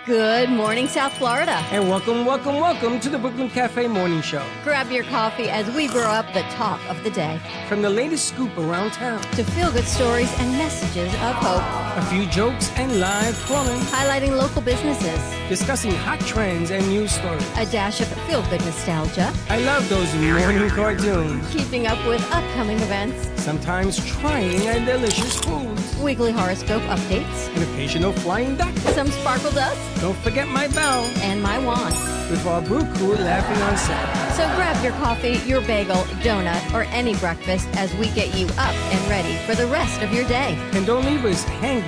Good morning, South Florida. And welcome to the Brooklyn Cafe Morning Show. Grab your coffee as we brew up the talk of the day. From the latest scoop around town to feel-good stories and messages of hope. A few jokes and live calling. Highlighting local businesses. Discussing hot trends and news stories. A dash of feel-good nostalgia. I love those morning cartoons. Keeping up with upcoming events. Sometimes trying a delicious foods. Weekly horoscope updates. An occasional flying duck. Some sparkle dust. Don't forget my bell. And my wand. With our brew crew laughing on set. So grab your coffee, your bagel, donut, or any breakfast as we get you up and ready for the rest of your day. And don't leave us hanging.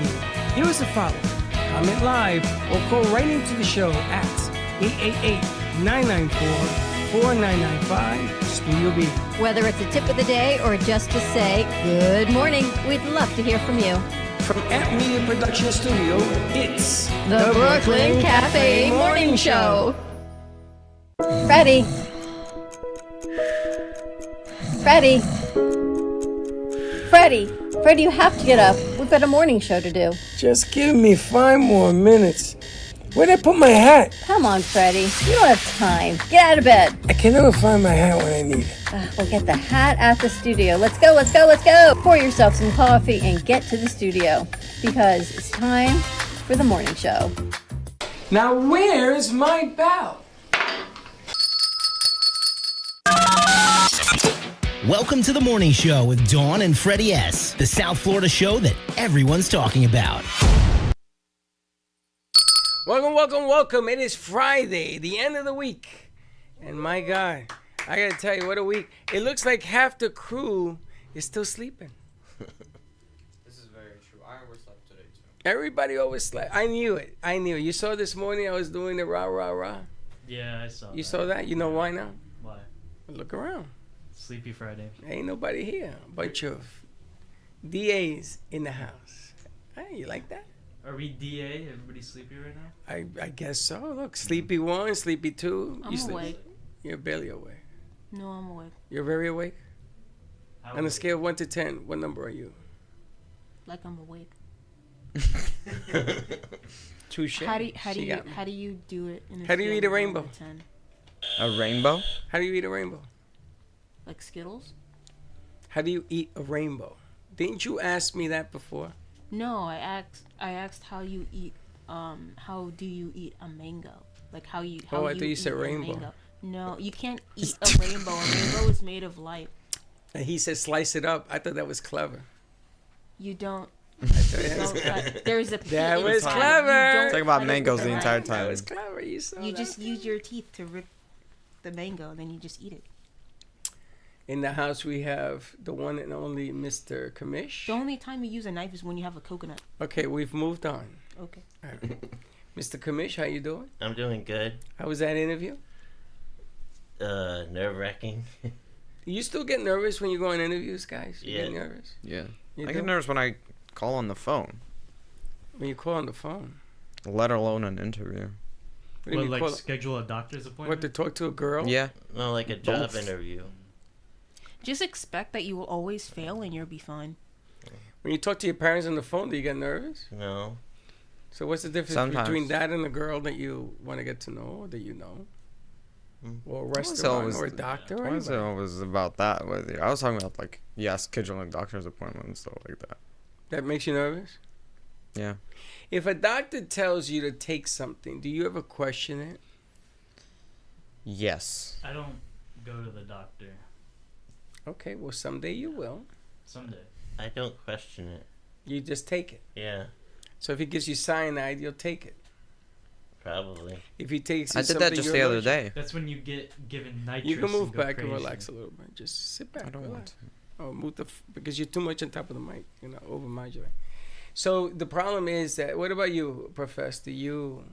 Give us a follow. Comment live or call right into the show at 888-994-4995 Studio B. Whether it's a tip of the day or just to say good morning, we'd love to hear from you. From Amp Media Production Studio, it's the Brooklyn Cafe Morning Show. Freddie, you have to get up. We've got a morning show to do. Just give me 5 more minutes. Where'd I put my hat? Come on, Freddie. You don't have time. Get out of bed. I can never find my hat when I need it. We'll get the hat at the studio. Let's go. Pour yourself some coffee and get to the studio because it's time for the morning show. Now, where's my bell? Welcome to the morning show with Dawn and Freddie S., the South Florida show that everyone's talking about. Welcome. It is Friday, the end of the week. And my God, I got to tell you, what a week. It looks like half the crew is still sleeping. This is very true. I overslept today, too. Everybody overslept. I knew it. You saw this morning I was doing the rah, rah, rah. Yeah, I saw that. You saw that? You know why now? Why? Look around. Sleepy Friday. Ain't nobody here. A bunch of DAs in the house. Hey, you like that? Are we DA? Everybody sleepy right now? I guess so. Look, sleepy 1, sleepy 2. I'm awake. You're barely awake. No, I'm awake. You're very awake? How On a scale of 1 to 10, what number are you? Like I'm awake. Touche. How do you do it? In a How do you scale eat a of 1 rainbow? to 10? A rainbow? How do you eat a rainbow? Like Skittles? How do you eat a rainbow? Didn't you ask me that before? No, I asked how you eat. How do you eat a mango? Like how you? How I thought you said rainbow. Mango. No, you can't eat a rainbow. A rainbow is made of light. And he said slice it up. I thought that was clever. You don't. That There's a. was clever. Talk about mangoes the entire That time. was clever. You saw You that? just use your teeth to rip the mango, and then you just eat it. In the house, we have the one and only Mr. Kamish. The only time you use a knife is when you have a coconut. Okay, we've moved on. Okay. All right. Mr. Kamish, how you doing? I'm doing good. How was that interview? Nerve-wracking. You still get nervous when you go on interviews, guys? You Yeah. get nervous? Yeah. You I do? get nervous when I call on the phone, When you call on the phone? let alone an interview. What do you What, mean, like call- schedule a doctor's appointment? What, to talk to a girl? Yeah. No, like a job Both. interview. Just expect that you will always fail, and you'll be fine. When you talk to your parents on the phone, do you get nervous? No. So what's the difference Sometimes. between that and a girl that you want to get to know or that you know? Or a was restaurant always- or a doctor or Why is it anybody? always about that with you? I was talking about like scheduling doctor's appointments and stuff like that. That makes you nervous? Yeah. If a doctor tells you to take something, do you ever question it? Yes. I don't go to the doctor. Okay, well, someday you will. Someday. I don't question it. You just take it. Yeah, So if he gives you cyanide, you'll take it. probably. If he takes I did that just the other day. That's when you get given nitrous. You can move and go back crazy. and relax a little bit. Just sit back. I don't relax. want to. Oh, move because you're too much on top of the mic. You're not over-modulating. So the problem is that, what about you, Professor? Do you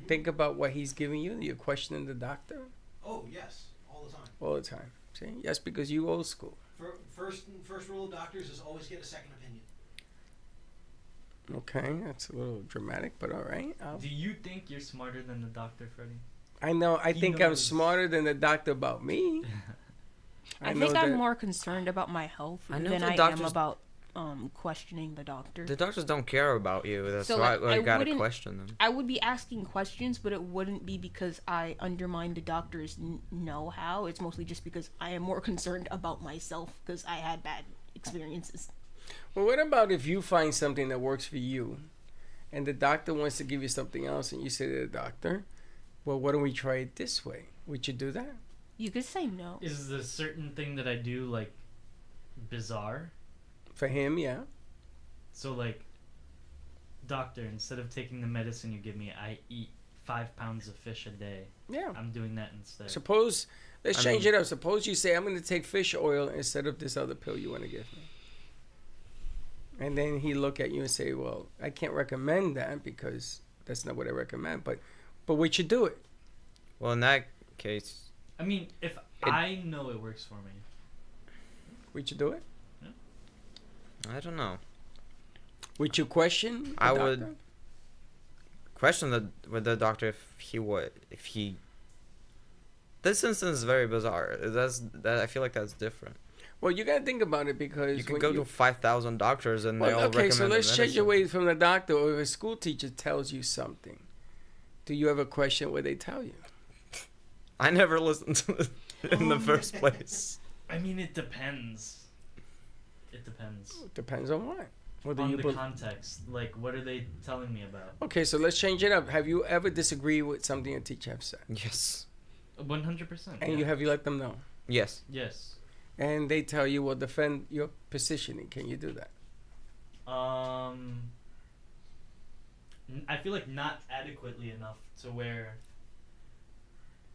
think about what he's giving you? You're questioning the doctor Oh, yes, all the time. all the time. See? Yes, because you old school. First rule of doctors is always get a second opinion. Okay, that's a little dramatic, but all right. Do you think you're smarter than the doctor, Freddie? I know. I He think I'm knows. smarter than the doctor about me. I know think I'm that- more concerned about my health I know than the I am doctors- about questioning the doctor. The doctors don't care about you. That's So, why like, I I gotta wouldn't- question them. I would be asking questions, but it wouldn't be because I undermine the doctor's know-how. It's mostly just because I am more concerned about myself because I had bad experiences. Well, what about if you find something that works for you, and the doctor wants to give you something else, and you say to the doctor, "Well, why don't we try it this way?" Would you do that? You could say no. Is the certain thing that I do like bizarre? For him, yeah. So like, doctor, instead of taking the medicine you give me, I eat 5 pounds of fish a day. Yeah. I'm doing that instead. Suppose, let's I change mean- it up. Suppose you say, I'm going to take fish oil instead of this other pill you want to give me. And then he look at you and say, well, I can't recommend that because that's not what I recommend. But would you do it? Well, in that case, I mean, if I know it works for me. Would you do it? I don't know. Would you question the I would- doctor? Question with the doctor if he would, if he. This instance is very bizarre. That I feel like that's different. Well, you got to think about it because You can when go to 5,000 doctors and they Well, all okay, recommend so the let's change medicine. away from the doctor, or if a school teacher tells you something. Do you ever question what they tell you? I never listened to it in the first place. I mean, it depends. It depends. Depends on what. Whether On you the bel- context. Like, what are they telling me about? Okay, so let's change it up. Have you ever disagreed with something a teacher has said? Yes. 100%. And you let them know? Yes. Yes. And they tell you, well, defend your positioning. Can you do that? I feel like not adequately enough to where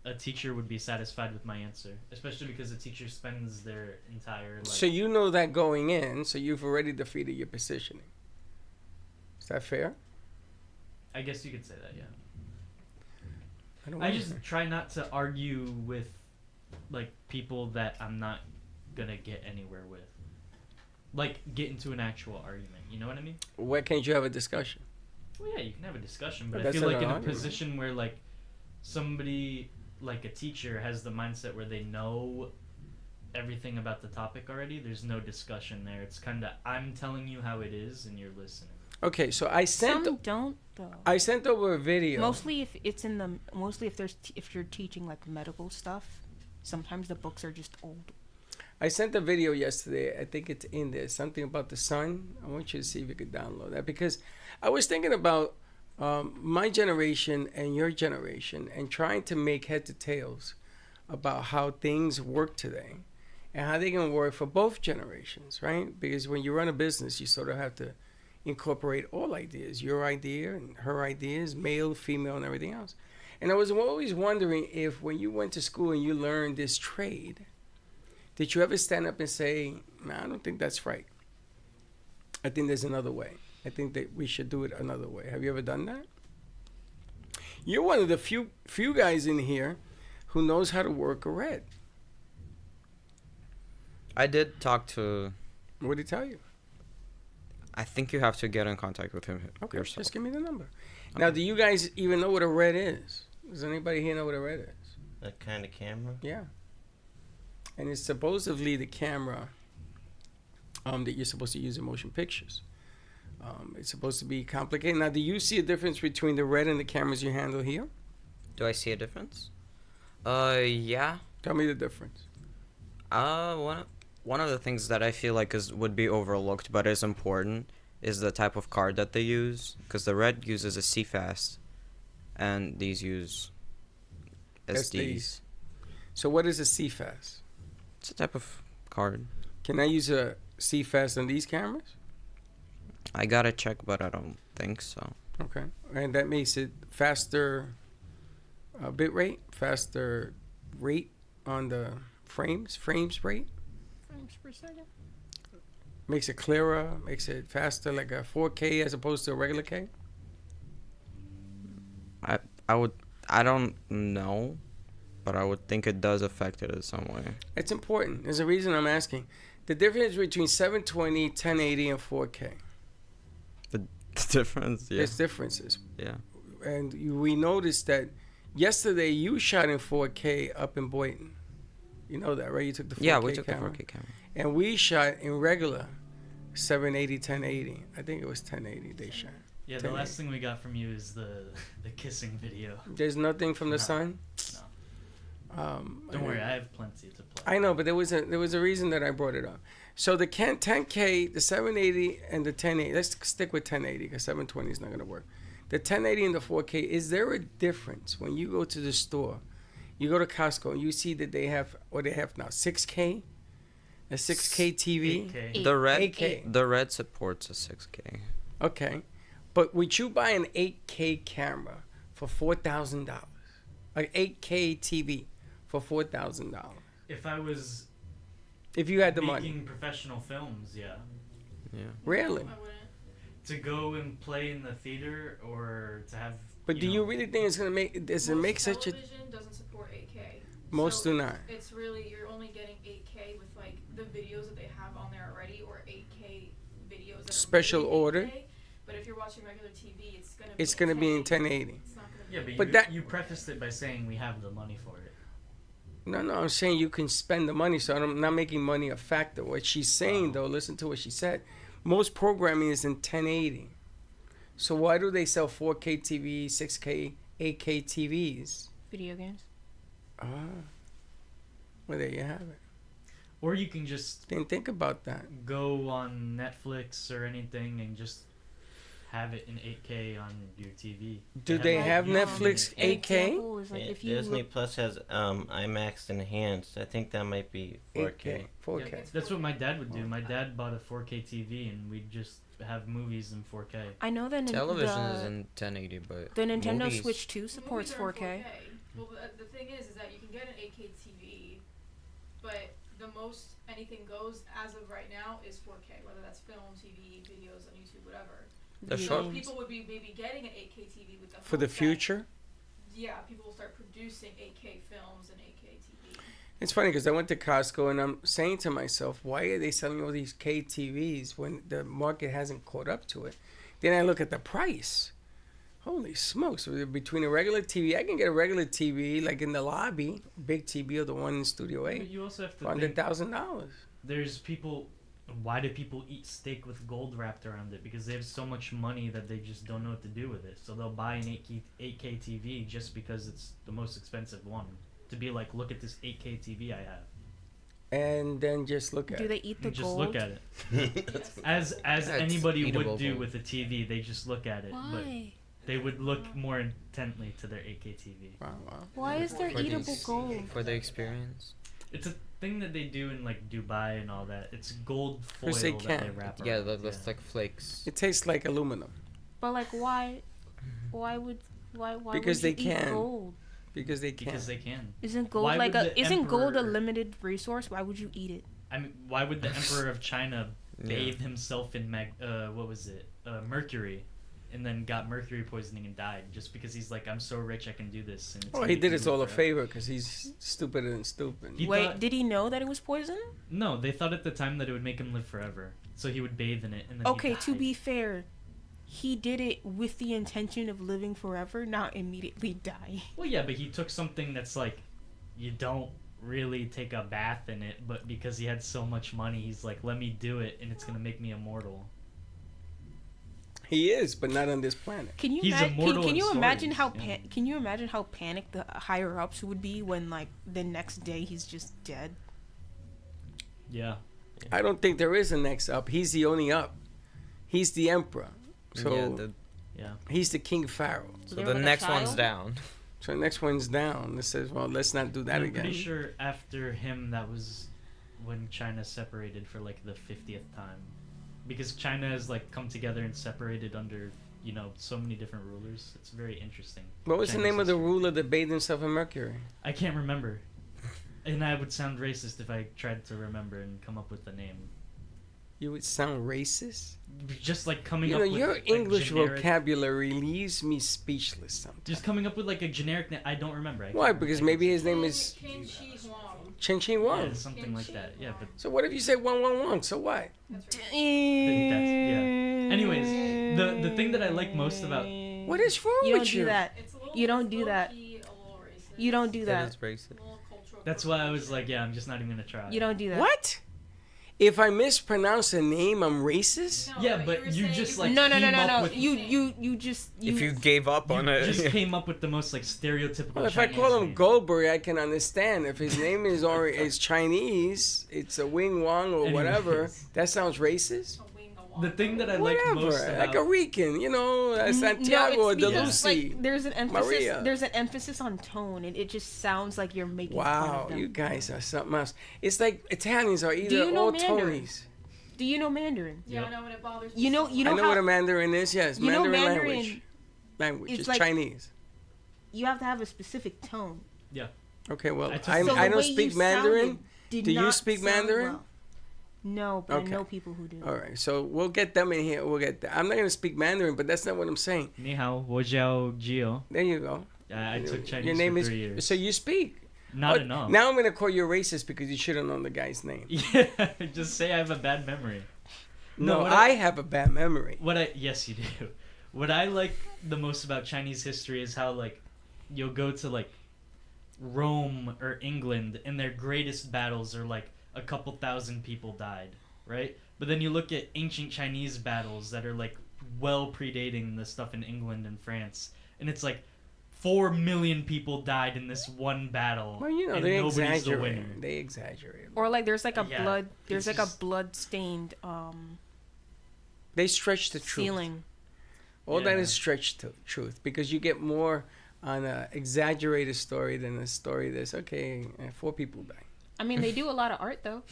a teacher would be satisfied with my answer, especially because a teacher spends their entire life. So you know that going in, so you've already defeated your positioning. Is that fair? I guess you could say that, yeah. don't I know. just try not to argue with like people that I'm not gonna get anywhere with. Like get into an actual argument. You know what I mean? Why can't you have a discussion? Well, yeah, you can have a discussion, But but I that's feel not like in an a argument. position where like somebody like a teacher has the mindset where they know everything about the topic already, there's no discussion there. It's kind of I'm telling you how it is and you're listening. Okay, so I sent Some don't though. I sent over a video. Mostly if it's in the if you're teaching like medical stuff, sometimes the books are just old. I sent a video yesterday. I think it's in there. Something about the sun. I want you to see if you could download that because I was thinking about my generation and your generation and trying to make heads or tails about how things work today and how they can work for both generations, right? Because when you run a business, you sort of have to incorporate all ideas, your idea and her ideas, male, female, and everything else. And I was always wondering if when you went to school and you learned this trade, did you ever stand up and say, "No, I don't think that's right. I think there's another way. I think that we should do it another way." Have you ever done that? You're one of the few guys in here who knows how to work a red. I did talk to. What did he tell you? I think you have to get in contact with him Okay, yourself. just give me the number. Now, do you guys even know what a red is? Does anybody here know what a red is? That kind of camera? Yeah. And it's supposedly the camera that you're supposed to use in motion pictures. It's supposed to be complicated. Now, do you see a difference between the red and the cameras you handle here? Do I see a difference? Yeah. Tell me the difference. One of the things that I feel like would be overlooked but is important is the type of card that they use, because the red uses a CFast, and these use SDs. So what is a CFast? It's a type of card. Can I use a CFast on these cameras? I gotta check, but I don't think so. Okay. And that makes it faster bit rate, faster rate on the frames rate? Frames per second. Makes it clearer, makes it faster, like a 4K as opposed to a regular K? I don't know, but I would think it does affect it in some way. It's important. There's a reason I'm asking. The difference between 720, 1080, and 4K. The difference, yeah. There's differences. Yeah. And we noticed that yesterday you shot in 4K up in Boynton. You know that, right? You took the 4K Yeah, we took camera. the 4K camera. And we shot in regular 780, 1080. I think it was 1080 they shot. Yeah, the 1080. last thing we got from you is the kissing video. There's nothing from the No. sun. No. Don't worry, I have plenty to play. I know, but there was a reason that I brought it up. So the 10K, the 780, and the 1080. Let's stick with 1080 because 720 is not gonna work. The 1080 and the 4K. Is there a difference when you go to the store? You go to Costco and you see that they have what they have now 6K, a 6K TV. 8K. The red 8K. the red supports a 6K. Okay, but would you buy an 8K camera for $4,000? An 8K TV for $4,000? If I was If you had the making money, professional films, yeah. Yeah. really. I wouldn't. To go and play in the theater or to have. But do you really think it's gonna make? Does it Most make such a? television doesn't support 8K. Most So do not. It's really you're only getting 8K with like the videos that they have on there already, or 8K videos. That are Special really order? 8K. But if you're watching regular TV, it's gonna. It's gonna be in 1080. It's not gonna be. Yeah, but, But you, that- you prefaced it by saying we have the money for it. No, I'm saying you can spend the money. So I'm not making money a factor. What she's saying though, listen to what she said. Most programming is in 1080. So why do they sell 4K TV, 6K, 8K TVs? Video games. Ah, well there you have it. Or you can just Didn't think about that. go on Netflix or anything and just have it in 8K on your TV. Do they have Like, Netflix an 8K? example is like Yeah, if you Disney look- Plus has IMAX enhanced. I think that might be 4K. 4K. Yeah, that's what my dad would do. My dad bought a 4K TV and we'd just have movies in 4K. I know that Television the, is in 1080, but the Nintendo movies- Switch 2 supports Movies are in 4K. Well, the thing is that you can get an 8K TV, but the most anything goes as of right now is 4K, whether that's film, TV, videos on YouTube, whatever. The Video short- games. People would be maybe getting an 8K TV with the For the hope that- future? Yeah, people will start producing 8K films and 8K TV. It's funny because I went to Costco and I'm saying to myself, why are they selling all these KTVs when the market hasn't caught up to it? Then I look at the price. Holy smokes. Between a regular TV, I can get a regular TV like in the lobby, big TV or the one in Studio But 8 you also have to for think, $100,000. there's people. Why do people eat steak with gold wrapped around it? Because they have so much money that they just don't know what to do with it. So they'll buy an 8K TV just because it's the most expensive one. To be like, look at this 8K TV I have. And then just look at Do it. they eat the And just gold? look at it. Yes. As That's anybody eatable would do gold. with a TV, they just look at it. But Why? they would look more intently to their 8K TV. Wow. Why is there For eatable these- gold? for the experience. It's a thing that they do in like Dubai and all that. It's gold foil 'Cause they that they can. wrap Yeah, around. that's like flakes. It tastes like aluminum But like, why? Why would? Why Because would they you eat can. gold? because they can. Because they can. Isn't gold Why like would a? the Isn't gold a emperor- limited resource? Why would you eat it? I mean, why would the Emperor of China Yeah. bathe himself in what was it? Mercury, and then got mercury poisoning and died just because he's like, I'm so rich I can do this. And it's Oh, gonna he make did me us all a live forever." favor because he's stupider than stupid. He Wait, thought- did he know that it was poison? No, they thought at the time that it would make him live forever, so he would bathe in it and then. he'd Okay, to die. be fair, he did it with the intention of living forever, not immediately die. Well, yeah, but he took something that's like, you don't really take a bath in it, but because he had so much money, he's like, let me do it, and it's gonna make me immortal. He is, but not on this planet. Can you He's immortal can in you imagine how stories, yeah. can you imagine how panicked the higher ups would be when like the next day he's just dead? Yeah. I don't think there is a next up. He's the only up. He's the emperor. So yeah, Yeah. he's the king pharaoh. so There the with a next one's child? down. So the next one's down. It says, well, let's not do that I'm again. pretty sure after him, that was when China separated for like the 50th time, because China has like come together and separated under, you know, so many different rulers. It's very interesting. What was the Chinese name of the history. ruler that bathed himself in mercury? I can't remember, and I would sound racist if I tried to remember and come up with the name. You would sound racist. Just like coming You up know, with your like, English generic, vocabulary leaves me speechless sometimes. Just coming up with like a generic name. I don't remember. I Why? can't Because remember. maybe his name is Qin Shi Huang. Chen Chi Wang. Yeah, something like that. Yeah, but So what if you say Wang Wang Wang? So what? That's right. yeah. Anyways, the thing that I like most about What is wrong You don't with do you? that. It's a little, You don't it's do that. low-key a little racist. You don't do That that. is racist. A little cultural that's why I was appropriation. like, yeah, I'm just not even gonna try. You don't do that. What? If I mispronounce a name, I'm racist? No, Yeah, you but were you saying just if like No. came up with, You just If you gave up on you it, just came up with the most like stereotypical. Well, if I Chinese call him name. Goldberg, I can understand. If his name is Chinese, it's a Wing Wong or whatever. Anyways. That sounds racist. a wing a wong. The thing that I like Whatever, most like about a Rican, Santiago no, or it's because, Delusi. like there's an emphasis. Maria. There's an emphasis on tone, and it just sounds like you're making fun Wow, of them. you guys are something else. It's like Italians are either you know all Mandarin? Tonys. Do you know Mandarin? Yeah, I Yep. know, and it bothers me. You know, so you I know know how what a Mandarin is. Yes, you know Mandarin Mandarin. language. Language. It's It's like- Chinese. You have to have a specific tone. Okay, well, I took- I So the don't way speak you Mandarin. sounded did Do you not speak sound Mandarin? well. No, but Okay. I know people who do. All right, so we'll get them in here. We'll get. I'm not gonna speak Mandarin, but that's not what I'm saying. Ni hao, wo jiao Gio. There you go. I took Chinese Your name for is 3 years. so you speak. Not Oh, enough. Now I'm gonna call you a racist because you should have known the guy's name. Yeah, just say I have a bad memory. No, what I have a bad memory. Yes, you do. What I like the most about Chinese history is how like you'll go to like Rome or England and their greatest battles are like a couple thousand people died, right? But then you look at ancient Chinese battles that are like well predating the stuff in England and France, and it's like 4 million people died in this one battle. Well, you know and they nobody's the winner. exaggerate. They exaggerate. Or like there's like a Yeah, blood. There's it's like just- a blood stained They stretch the truth. ceiling. All that Yeah. is stretched truth because you get more on an exaggerated story than a story that's okay. 4 people die. I mean, they do a lot of art though.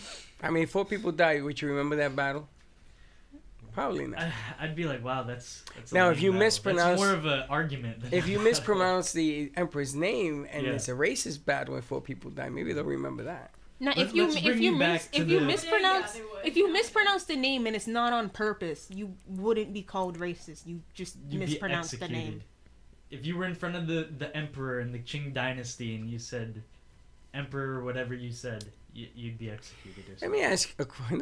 I mean, 4 people died. Would you remember that battle? Probably not. I'd be like, wow, that's a Now, if lame you battle. mispronounce- that's more of an argument. Than If you a battle. mispronounce the emperor's name and Yeah. it's a racist battle when 4 people die, maybe they'll remember that. Now, Let's bring you back to if you the- mispronounce Yeah, they would. if you mispronounce the name and it's not on purpose, you wouldn't be called racist. You just You'd be mispronounced the executed. name. If you were in front of the emperor in the Qing dynasty and you said emperor whatever you said, you'd be executed or Let something.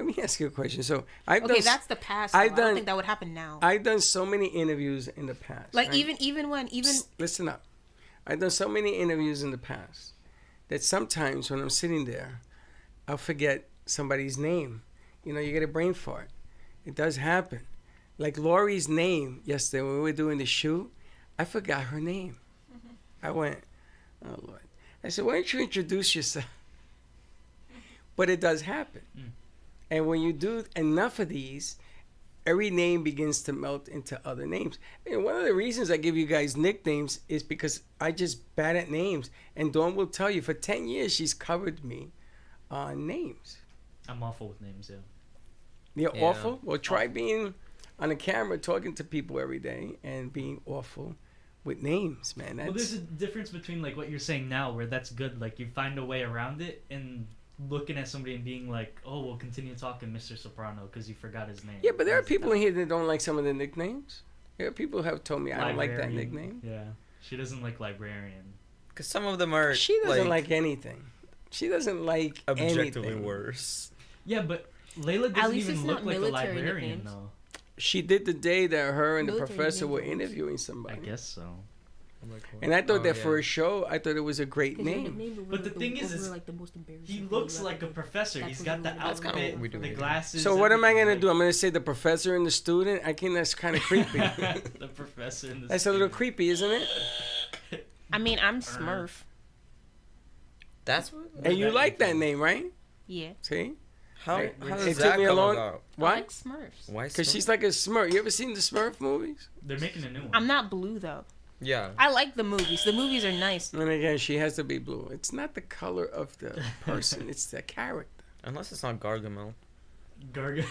me ask you a question. So I've Okay, done that's the past. I've I done- don't think that would happen now. I've done so many interviews in the past. Like right? even when Listen up. I've done so many interviews in the past that sometimes when I'm sitting there, I'll forget somebody's name. You know, you get a brain fart. It does happen. Like Lori's name yesterday when we were doing the shoot, I forgot her name. I went, oh Lord. I said, why don't you introduce yourself? But it does happen. And when you do enough of these, every name begins to melt into other names. And one of the reasons I give you guys nicknames is because I just bad at names. And Dawn will tell you, for 10 years, she's covered me on names. I'm awful with names, yeah. You're Yeah. awful? Well, try being on a camera talking to people every day and being awful with names, man. Well, there's a difference between like what you're saying now, where that's good, like you find a way around it, and looking at somebody and being like, "Oh, we'll continue talking, Mr. Soprano," because you forgot his name. Yeah, but there are That's people not- in here that don't like some of the nicknames. There are people who have told me I don't like that Librarian. nickname. Yeah, she doesn't like librarian. because some of them are She doesn't like anything. She doesn't like objectively anything. worse. Yeah, but Layla doesn't least even it's look not like a military librarian nicknames. though. She did the day that her and the Military professor were nicknames. interviewing I somebody. guess so. And I thought Oh, that yeah. for a show, I thought it was a great 'cause your name. nicknames were But the thing is, were, like the most embarrassing He thing looks you like a ever did. professor. That's He's what got you the wanted to do. outfit, what we do the here. glasses. So what am I everything, gonna do? I'm gonna say the professor and the student. I think that's kind of creepy. like- the professor and the That's a little student. creepy, isn't it? I mean, I'm Smurf. That's what. And you like that name, right? Yeah. See? How It how took does that me a come long- about? I Why? like Smurfs. Why? Because Smurf? she's like a Smurf. You ever seen the Smurf movies? They're making a new one. I'm not blue though. Yeah. I like the movies. The movies are nice. And again, she has to be blue. It's not the color of the person; it's the character. Unless it's not Gargamel.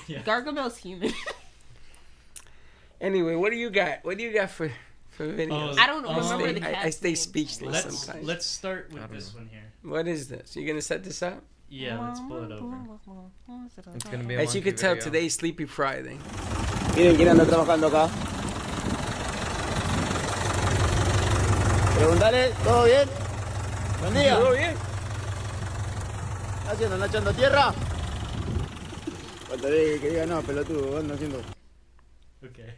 Yeah. Gargamel's human. Anyway, what do you got? What do you got for videos? I don't I remember stay- the I cat's stay name. speechless Let's sometimes. let's start with I don't this know. one here. What is this? You gonna set this up? Yeah, let's pull it over. It's gonna be a As you monkey can tell, video. today's Sleepy Friday. Miren quién anda trabajando acá. Preguntale, ¿todo bien? Buen día. ¿Todo bien? ¿Qué haciendo? ¿Anda echando tierra? Falta de que diga no, pelotudo, anda haciendo. Okay.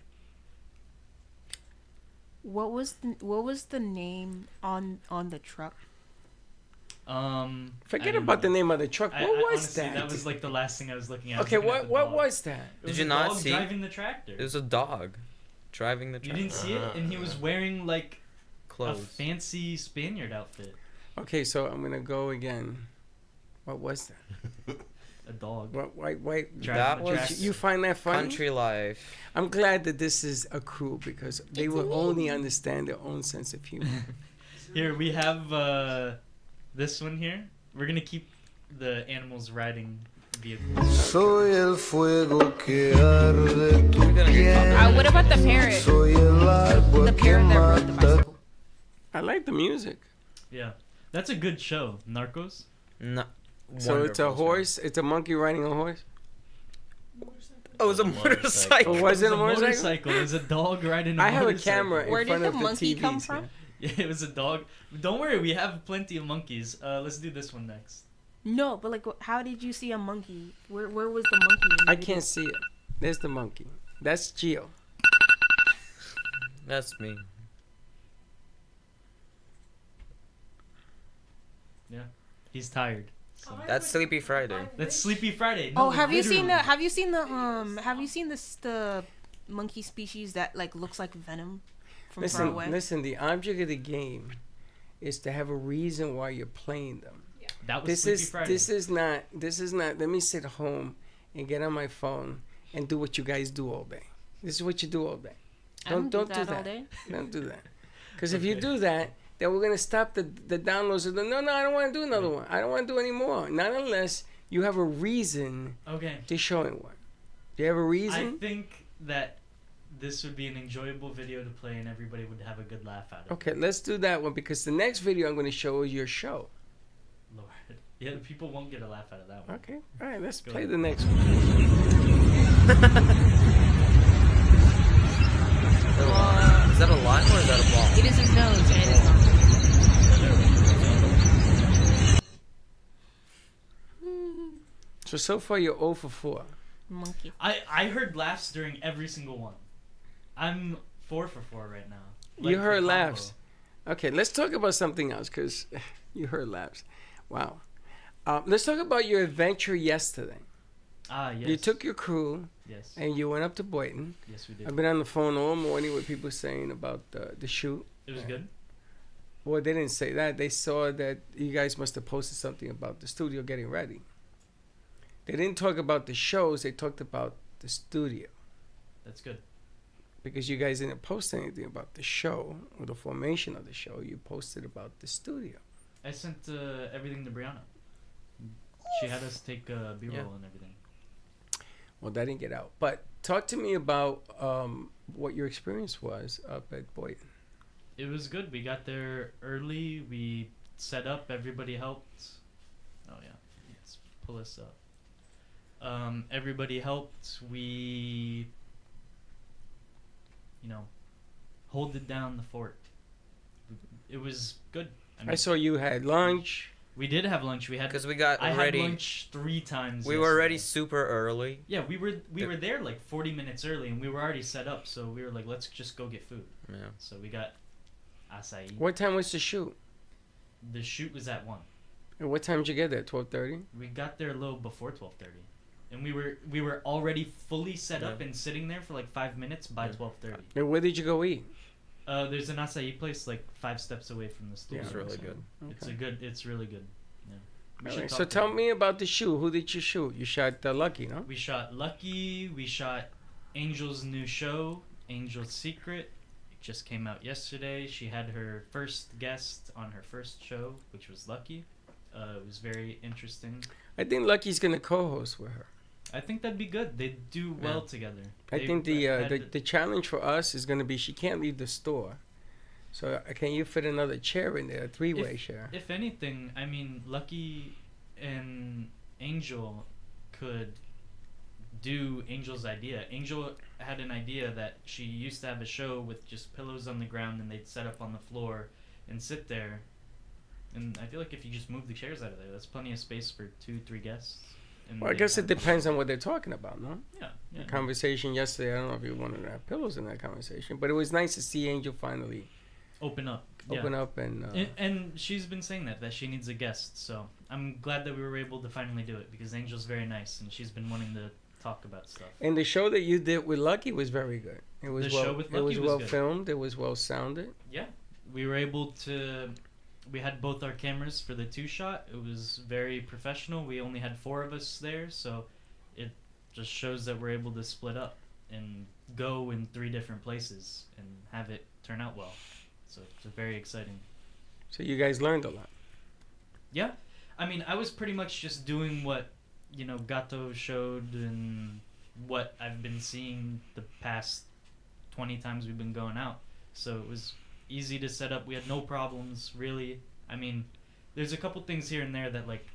What was the name on the truck? Forget about the name of the truck. What was honestly, that? That was like the last thing I was looking at. Okay, what was that? It was Did you a not dog see? driving the tractor. It was a dog driving the You tractor. didn't see it, and he was wearing like a Clothes. fancy Spaniard outfit. Okay, so I'm gonna go again. What was that? A dog. Wait. That was You find that funny? Country Life. I'm glad that this is a crew because they will only understand their own sense of humor. Here we have this one here. We're gonna keep the animals riding vehicles. Soy el fuego que arde tu What about the parrot? Soy el árbol The que parrot that rode the mata. bicycle. I like the music. Yeah, that's a good show. Narcos. No. So it's a horse. It's a monkey riding a horse. Oh, it was a motorcycle. Oh, was it a motorcycle? Motorcycle. It was a dog riding a I have a motorcycle. camera in Where did front the of the monkey TVs come from? here. Yeah, it was a dog. Don't worry, we have plenty of monkeys. Let's do this one next. No, but like, how did you see a monkey? Where was the monkey? in the I video? can't see it. There's the monkey. That's Gio. That's me. Yeah, he's tired. So. That's Sleepy Friday. That's Sleepy Friday. Oh, No, have you seen the? literally. Have you seen the? Have you seen the monkey species that like looks like venom from far away? Listen. The object of the game is to have a reason why you're playing them. That was This Sleepy is Friday. this is not. Let me sit home and get on my phone and do what you guys do all day. This is what you do all day. I don't do that all day. Don't do that. Because if you do that, then we're gonna stop the downloads. No, I don't want to do another one. I don't want to do any more. Not unless you have a reason Okay. to show it one. Do you have a reason? I think that this would be an enjoyable video to play and everybody would have a good laugh out of it. Okay, let's do that one because the next video I'm going to show is your show. Lord. Yeah, people won't get a laugh out of that one. Okay, all right, let's Go play ahead. the next one. Is that a line or is that a ball? It is his nose and his mouth. So far you're 0 for 4. Monkey. I heard laughs during every single one. I'm 4 for 4 right now. You Like heard the laughs. combo. Okay, let's talk about something else because you heard laughs. Wow. Let's talk about your adventure yesterday. Ah, yes. You took your crew Yes. and you went up to Boynton. Yes, we did. I've been on the phone all morning with people saying about the shoot. It was good. Well, they didn't say that. They saw that you guys must have posted something about the studio getting ready. They didn't talk about the shows. They talked about the studio. That's good. Because you guys didn't post anything about the show or the formation of the show. You posted about the studio. I sent everything to Brianna. She had us take B-roll Yeah. and everything. Well, that didn't get out. But talk to me about what your experience was up at Boynton. It was good. We got there early. We set up. Everybody helped. Oh yeah, let's pull this up. Everybody helped. We, hold it down the fort. It was good. I saw you had lunch. We did have lunch. We had Because we got I ready. had lunch 3 times. We were ready yesterday. super early. Yeah, we were there like 40 minutes early, and we were already set up. So we were like, let's just go get food. Yeah. So we got acai. What time was the shoot? The shoot was at 1. And what time did you get there? 12:30? We got there a little before 12:30, and we were already fully set up and sitting there for like 5 minutes by 12:30. And where did you go eat? There's an acai place like 5 steps away from the studio. It's really good. It's really good. Yeah. We All should right, talk so to tell them. me about the shoot. Who did you shoot? You shot Lucky, no? We shot Lucky. We shot Angel's new show, Angel's Secret. It just came out yesterday. She had her first guest on her first show, which was Lucky. It was very interesting. I think Lucky's gonna co-host with her. I think that'd be good. They do well together. I They think had the challenge for us is gonna be she can't leave the store. So can you fit another chair in there, a 3-way chair? If anything, I mean, Lucky and Angel could do Angel's idea. Angel had an idea that she used to have a show with just pillows on the ground and they'd set up on the floor and sit there. And I feel like if you just move the chairs out of there, that's plenty of space for 2-3 guests. And Well, I they guess it have- depends on what they're talking about, no? Yeah, yeah. The conversation yesterday, I don't know if you wanted to have pillows in that conversation, but it was nice to see Angel finally Open up. open up and. And she's been saying that she needs a guest. So I'm glad that we were able to finally do it because Angel's very nice and she's been wanting to talk about stuff. And the show that you did with Lucky was very good. It was The well, show with it was Lucky was well good. filmed. It was well sounded. Yeah, we were able to. We had both our cameras for the 2-shot. It was very professional. We only had 4 of us there, so it just shows that we're able to split up and go in 3 different places and have it turn out well. So it's very exciting. So you guys learned a lot. Yeah, I mean, I was pretty much just doing what Gato showed and what I've been seeing the past 20 times we've been going out. So it was easy to set up. We had no problems, really. I mean, there's a couple things here and there that, like,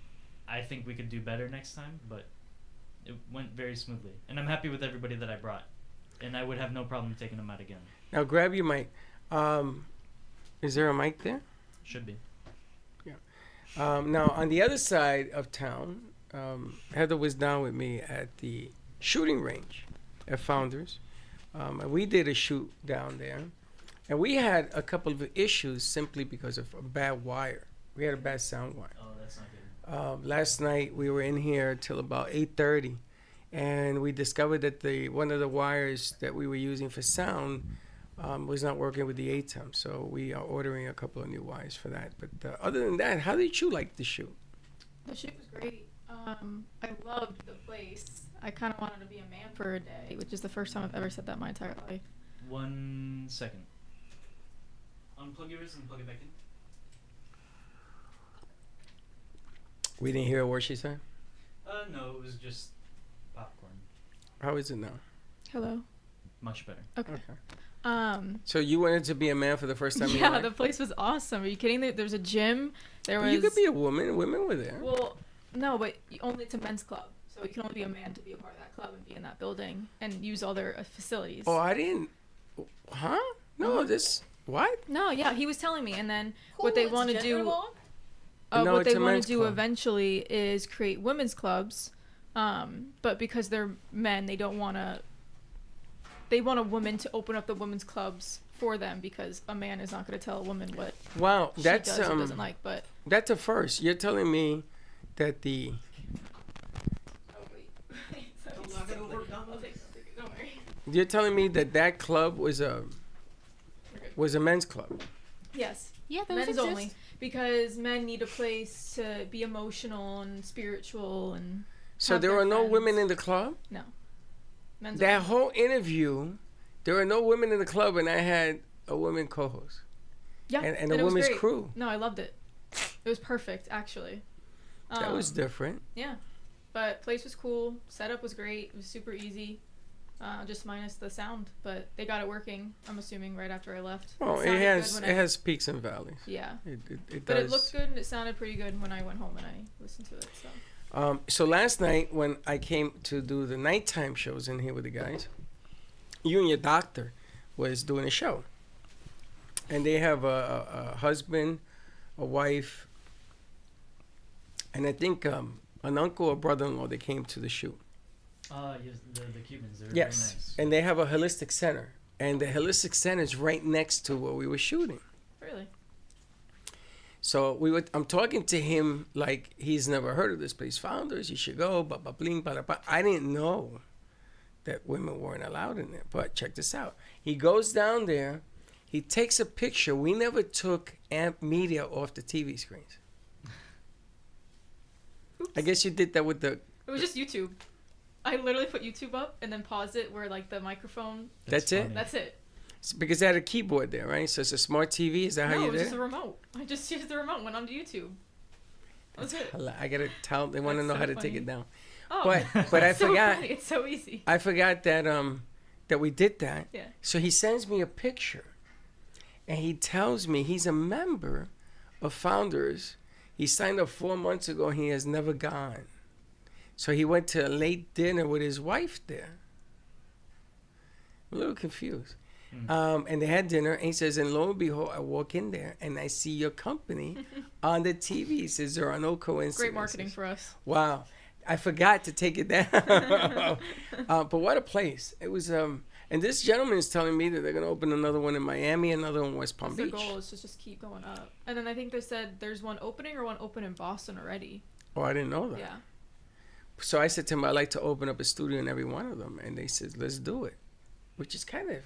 I think we could do better next time, but it went very smoothly. And I'm happy with everybody that I brought. And I would have no problem taking them out again. Now grab your mic. Is there a mic there? Should be. Yeah. Now, on the other side of town, Heather was down with me at the shooting range at Founders. And we did a shoot down there. And we had a couple of issues simply because of a bad wire. We had a bad sound wire. Oh, that's not good. Last night we were in here till about 8:30, and we discovered that one of the wires that we were using for sound was not working with the ATEM. So we are ordering a couple of new wires for that. But other than that, how did you like the shoot? The shoot was great. I loved the place. I kind of wanted to be a man for a day, which is the first time I've ever said that in my entire life. 1 second. Unplug yours and plug it back in. We didn't hear a word she said? No, it was just popcorn. How is it now? Hello. Much better. Okay. So you wanted to be a man for the first time in your Yeah, life? the place was awesome. Are you kidding? There was a gym. There was. You could be a woman. Women were there. Well, no, but only it's a men's club, so you can only be a man to be a part of that club and be in that building and use all their facilities. Oh, I didn't. Huh? No, this. What? No, yeah, he was telling me, and then what they want to do. No, what it's they a want men's to do club. eventually is create women's clubs, but because they're men, they don't want to. They want a woman to open up the women's clubs for them because a man is not going to tell a woman what Wow, she that's does or doesn't like. But that's a first. You're telling me that the. You're telling me that club was a men's club. yes, Yeah, those men's exist. only because men need a place to be emotional and spiritual and. So have there their are no friends. women in the club? No. Men's That only. whole interview, there were no women in the club, and I had a woman co-host. Yeah, and a it was women's great. crew. No, I loved it. It was perfect, actually. That was different. Yeah, but place was cool. Setup was great. It was super easy. Just minus the sound, but they got it working. I'm assuming right after I left. Well, it sounded has good when has peaks and valleys. Yeah, It but does. it looked good and it sounded pretty good when I went home and I listened to it. So So last night when I came to do the nighttime shows in here with the guys, you and your doctor was doing a show, and they have a husband, a wife, and I think an uncle or brother-in-law that came to the shoot. Yes, the Cubans, they're Yes, very nice. and they have a holistic center, and the holistic center is right next to where we were shooting. really, So I'm talking to him like he's never heard of this place. Founders, you should go. Blah blah bling blah blah. I didn't know that women weren't allowed in there. But check this out. He goes down there. He takes a picture. We never took amp media off the TV screens. I guess you did that with the. it was just YouTube. I literally put YouTube up and then paused it where like the microphone. That's it. funny. That's it. It's because they had a keyboard there, right? So it's a smart TV. Is that how No, you it was did just it? a remote. I just used the remote. Went onto YouTube. That's it. I gotta tell. They want to That's know so how to take funny. it down. Oh, But I it's so forgot. funny. It's so easy. I forgot that that we did that. Yeah. So he sends me a picture, and he tells me he's a member of Founders. He signed up 4 months ago, and he has never gone. So he went to a late dinner with his wife there. I'm a little confused. And they had dinner, and he says, and lo and behold, I walk in there, and I see your company on the TV. He says, there are no coincidences. Great marketing for us. Wow. I forgot to take it down. But what a place. It was, and And this gentleman is telling me that they're going to open another one in Miami, another one in West Palm That's Beach. their goal is to just keep going up. And then I think they said there's one opening or one open in Boston already. Oh, I didn't know that. Yeah. So I said to him, I'd like to open up a studio in every one of them. And they said, let's do it, which is kind of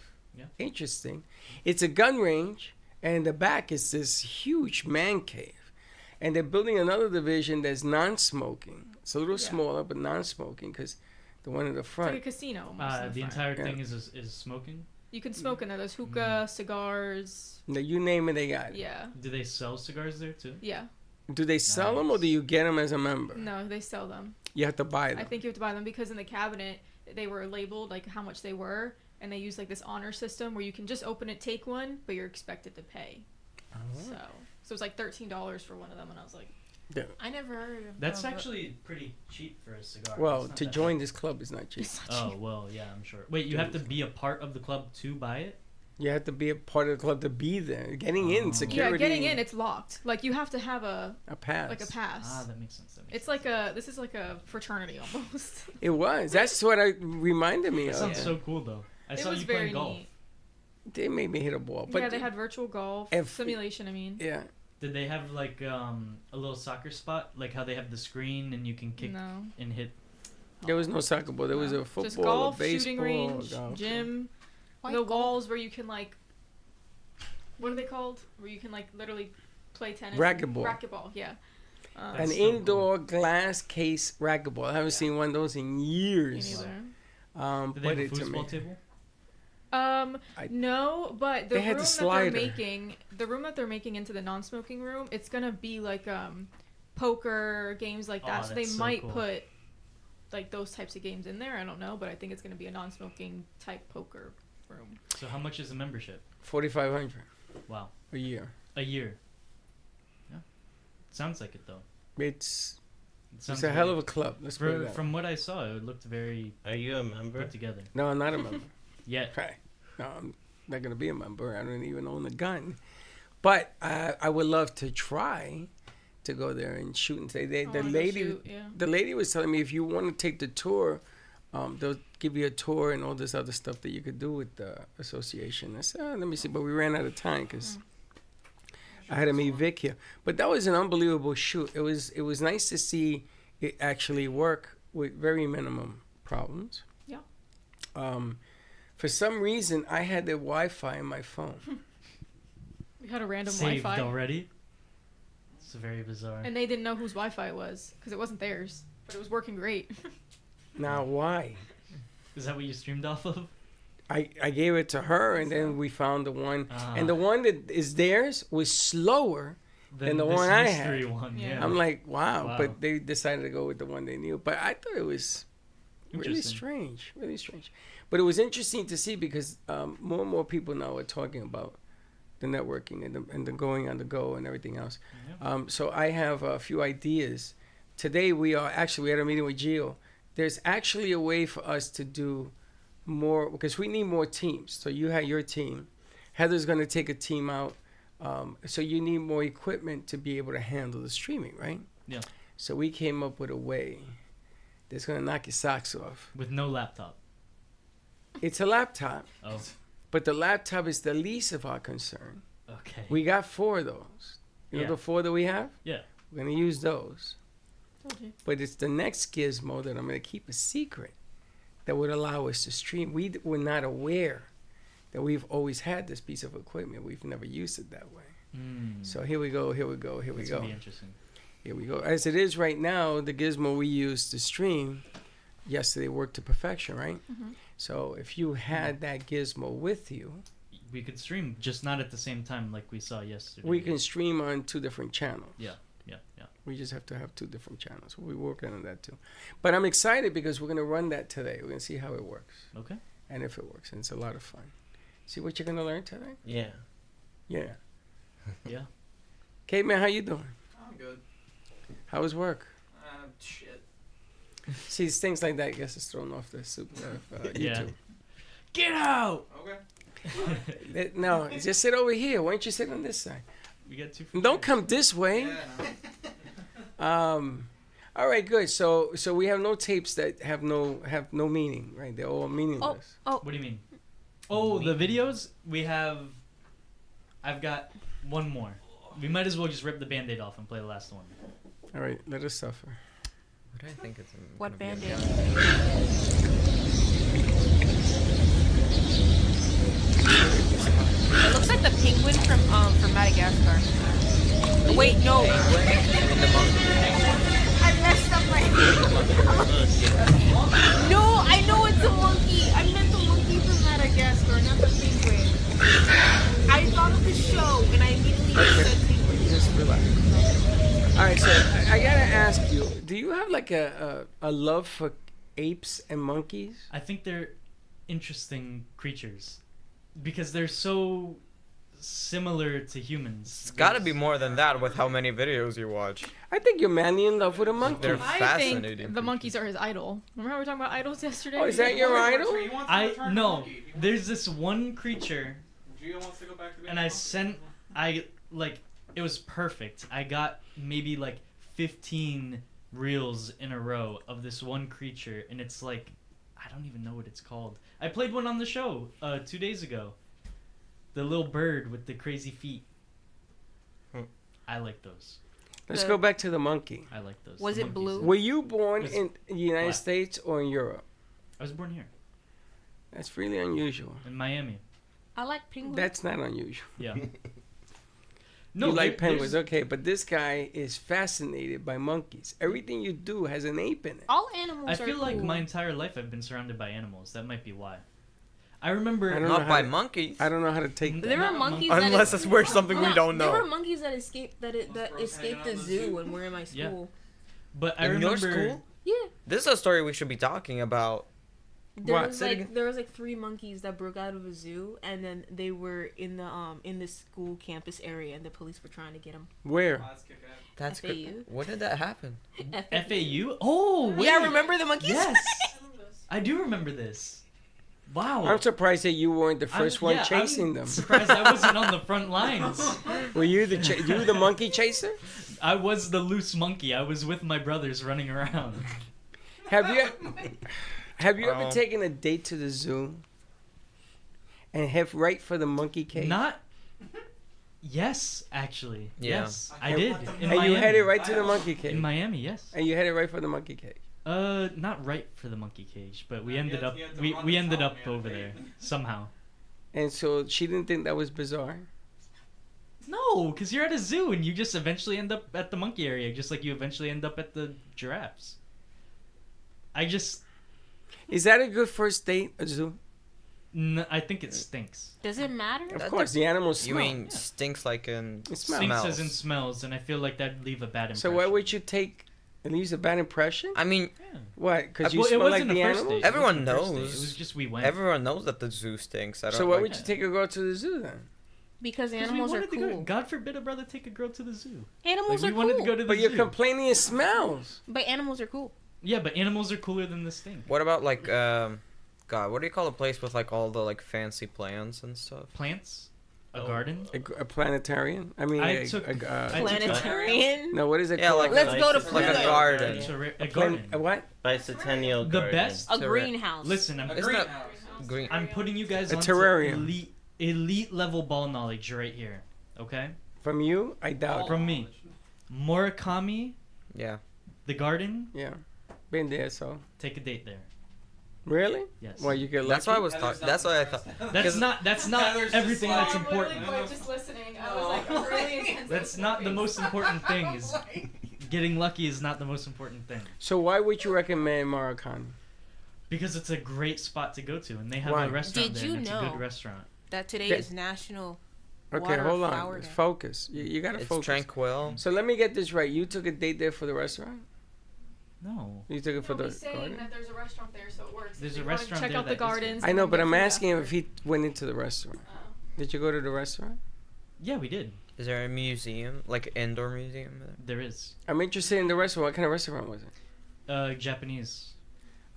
interesting. It's a gun range, and in the back is this huge man cave. And they're building another division that's non-smoking. It's a little smaller, but non-smoking, because the one in the It's front. like a casino. Almost in The front. entire thing is smoking. You can smoke in there. There's hookah, cigars. Now, you name it, they got it. Yeah. Do they sell cigars there too? Yeah. Do they sell them, or do you get them as a member? No, they sell them. You have to buy them. I think you have to buy them because in the cabinet they were labeled like how much they were, and they use like this honor system where you can just open it, take one, but you're expected to pay. Oh. So it's like $13 for one of them, and I was like, I never heard of That's of it. actually pretty cheap for a cigar. Well, It's not to that join bad. this club is not cheap. Oh, well, yeah, I'm sure. Wait, you have to be a part of the club to buy it? You have to be a part of the club to be there. Getting in, security. yeah, getting in, it's locked. Like you have to have a pass. Like a pass. Ah, that makes sense. It's like this is like a fraternity almost. It was. That's what I reminded me That of. sounds so cool, though. I It saw was you very playing golf. neat. They made me hit a ball. But Yeah, they had virtual golf simulation. I mean. Yeah. Did they have like a little soccer spot, like how they have the screen and you can kick No. and hit? There was no soccer ball. There was a football, Just golf, a baseball, shooting range, golf. gym, the walls where you can like, what are they called? Where you can like literally play tennis. Racquetball. Racquetball, yeah. An indoor glass case racquetball. I haven't seen one of those in years. Me neither. Did they have a foosball table? No, but the They had room the that slider. the room that they're making into the non-smoking room, it's gonna be like poker games like that. Oh, So they that's so might cool. put like those types of games in there. I don't know, but I think it's gonna be a non-smoking type poker room. So how much is the membership? $4,500 Wow. a year. A year. Yeah. Sounds like it though. It's sounds a hell very- of a club. Let's put it that way. From what I saw, it looked very. Are you a member? Put together. No, I'm not a member. Yet. Okay. No, I'm not going to be a member. I don't even own a gun. But I would love to try to go there and shoot and say, the lady was telling me if you want to take the tour, they'll give you a tour and all this other stuff that you could do with the association. I said, let me see. But we ran out of time because I had to meet Vic here. But that was an unbelievable shoot. It was nice to see it actually work with very minimum problems. Yeah. For some reason, I had the Wi-Fi in my phone. We had a random Saved Wi-Fi. already. It's very bizarre. And they didn't know whose Wi-Fi it was because it wasn't theirs, but it was working great. Now, why? Is that what you streamed off of? I gave it to her, and then we found the one. Ah. And the one that is theirs was slower than the this one I mystery had. one, yeah. I'm like, wow. Wow. But they decided to go with the one they knew. But I thought it was really Interesting. strange. Really strange. But it was interesting to see because more and more people now are talking about the networking and the going on the go and everything else. So I have a few ideas. Today we had a meeting with Gio. There's actually a way for us to do more because we need more teams. So you have your team. Heather's going to take a team out. So you need more equipment to be able to handle the streaming, right? Yeah. So we came up with a way that's going to knock your socks off. With no laptop. It's a laptop. Oh. But the laptop is the least of our concern. Okay. We got 4 of those. You know Yeah. the 4 that we have? Yeah. We're going to use those. Told you. But it's the next gizmo that I'm going to keep a secret that would allow us to stream. We were not aware that we've always had this piece of equipment. We've never used it that way. So here we go. That's gonna be interesting. Here we go. As it is right now, the gizmo we use to stream yesterday worked to perfection, right? Mm-hmm. So if you had that gizmo with you, We could stream, just not at the same time like we saw yesterday. we can stream on 2 different channels. Yeah. We just have to have 2 different channels. We're working on that too. But I'm excited because we're going to run that today. We're going to see how it works. Okay. And if it works. And it's a lot of fun. See what you're going to learn today? Yeah. Yeah. Yeah. Caveman, how you doing? I'm good. How was work? Shit. See, it's things like that gets us thrown off the YouTube. Yeah. Get out! Okay. No, just sit over here. Why don't you sit on this side? We got 2 And don't come this way. All right, good. So we have no tapes that have no meaning, right? They're all meaningless. Oh, What do you mean? Oh, the videos we have. I've got one more. We might as well just rip the Band-Aid off and play the last one. All right, let us suffer. What do I think it's? What Band-Aid? It looks like the penguin from Madagascar. Wait, no. I messed up my. No, I know it's a monkey. I meant the monkey from Madagascar, not the penguin. I thought of the show and I immediately said penguin. Just relax. All right, so I gotta ask you: do you have like a love for apes and monkeys? I think they're interesting creatures because they're so similar to humans. It's got to be more than that with how many videos you watch. I think you're madly in love with a monkey. They're I fascinating. think the monkeys are his idol. Remember how we were talking about idols yesterday? Oh, is that your idol? No. There's this one creature, Gio wants to go back to being and it was perfect. I got maybe like 15 reels in a row of this one creature, and it's like, I don't even know what it's called. I played one on the show 2 days ago. The little bird with the crazy feet. I like those. Let's go back to the monkey. I like those. Was The it monkeys. blue? Were you born in the United Black. States or in Europe? I was born here That's really unusual. in Miami. I like penguins. That's not unusual. Yeah. You like there- penguins, there's- okay, but this guy is fascinated by monkeys. Everything you do has an ape in it. All animals I are feel like cool. my entire life I've been surrounded by animals. That might be why. I remember. I don't know Not how by to- monkeys. I don't know how to take that. There were Not monkeys monkeys. Unless it's worth something we don't There were know. monkeys that escaped that escaped the zoo when we were in my Yeah. school. But I In your remember. school? Yeah. This is a story we should be talking about. There What? was Say it like again. there was like 3 monkeys that broke out of a zoo, and then they were in the school campus area, and the police were trying to get them. Where? That's FAU. good. When did that happen? FAU? Oh, wait. Yeah, remember the monkeys? Yes. I do remember this. Wow. I'm surprised that you weren't the 1st one chasing I'm them. surprised I wasn't on the front lines. Were you the monkey chaser? I was the loose monkey. I was with my brothers running around. Have you ever Oh. taken a date to the zoo and head right for the monkey cage? Not. Yes, actually. Yeah. Yes, I did. In And Miami. you headed right to the monkey cage. In Miami, yes. And you headed right for the monkey cage. Not right for the monkey cage, but we No, ended he had- up he had to we run we the ended top, up man. over there somehow. And so she didn't think that was bizarre. No, because you're at a zoo and you just eventually end up at the monkey area, just like you eventually end up at the giraffes. Is that a good first date, a zoo? I think it stinks. Does it matter? Of course, the animals You smell. mean stinks like in It Stinks smells. as in smells, and I feel like that'd leave a bad impression. So why would you take? It leaves a bad impression. I mean, Yeah. What? Because you Well, it smell like wasn't the a first animals. date. Everyone It wasn't a first date. knows. It was just we went. everyone knows that the zoo stinks. I don't So why like would you take a girl to the zoo then? Because 'Cause we animals are wanted to go- cool. God forbid a brother take a girl to the zoo. Animals Like, are we wanted cool. to go to the But you're zoo. complaining it smells. But animals are cool. Yeah, but animals are cooler than this thing. What about like God, what do you call a place with like all the like fancy plants and stuff? Plants, a Oh. garden. A planetarian. I mean, I took- Planetarian. no. What is it Yeah, called? like Let's go to like a Pluto. garden. A garden. A what? Bicentennial The garden. best. A greenhouse. Listen, I'm Isn't that green? I'm putting you guys A on terrarium. elite level ball knowledge right here. Okay, From you? I doubt. from me, Murakami, Yeah. the garden. Yeah, been there. So Take a date there. really? Yes. Well, you get lucky. That's why I was talking. That's why I thought. That's not Tyler's everything just that's like- important. just listening. I was like really intense. That's not the most important thing. Is getting lucky is not the most important thing. So why would you recommend Murakami? Because it's a great spot to go to, and they have Why? a restaurant Did there, you and it's a know good restaurant. That today That- is National Okay, Water hold Flower on. Day. Focus. You gotta It's focus. tranquil. So let me get this right. You took a date there for the restaurant? No. You took it for the garden? that there's a restaurant there, so it works. There's If a you wanna restaurant check there out the that is good. gardens. I and know, then but get I'm food asking him after. if he went into the restaurant. Did you go to the restaurant? Yeah, we did. Is there a museum, like an indoor museum there? There is. I'm interested in the restaurant. What kind of restaurant was it? Japanese.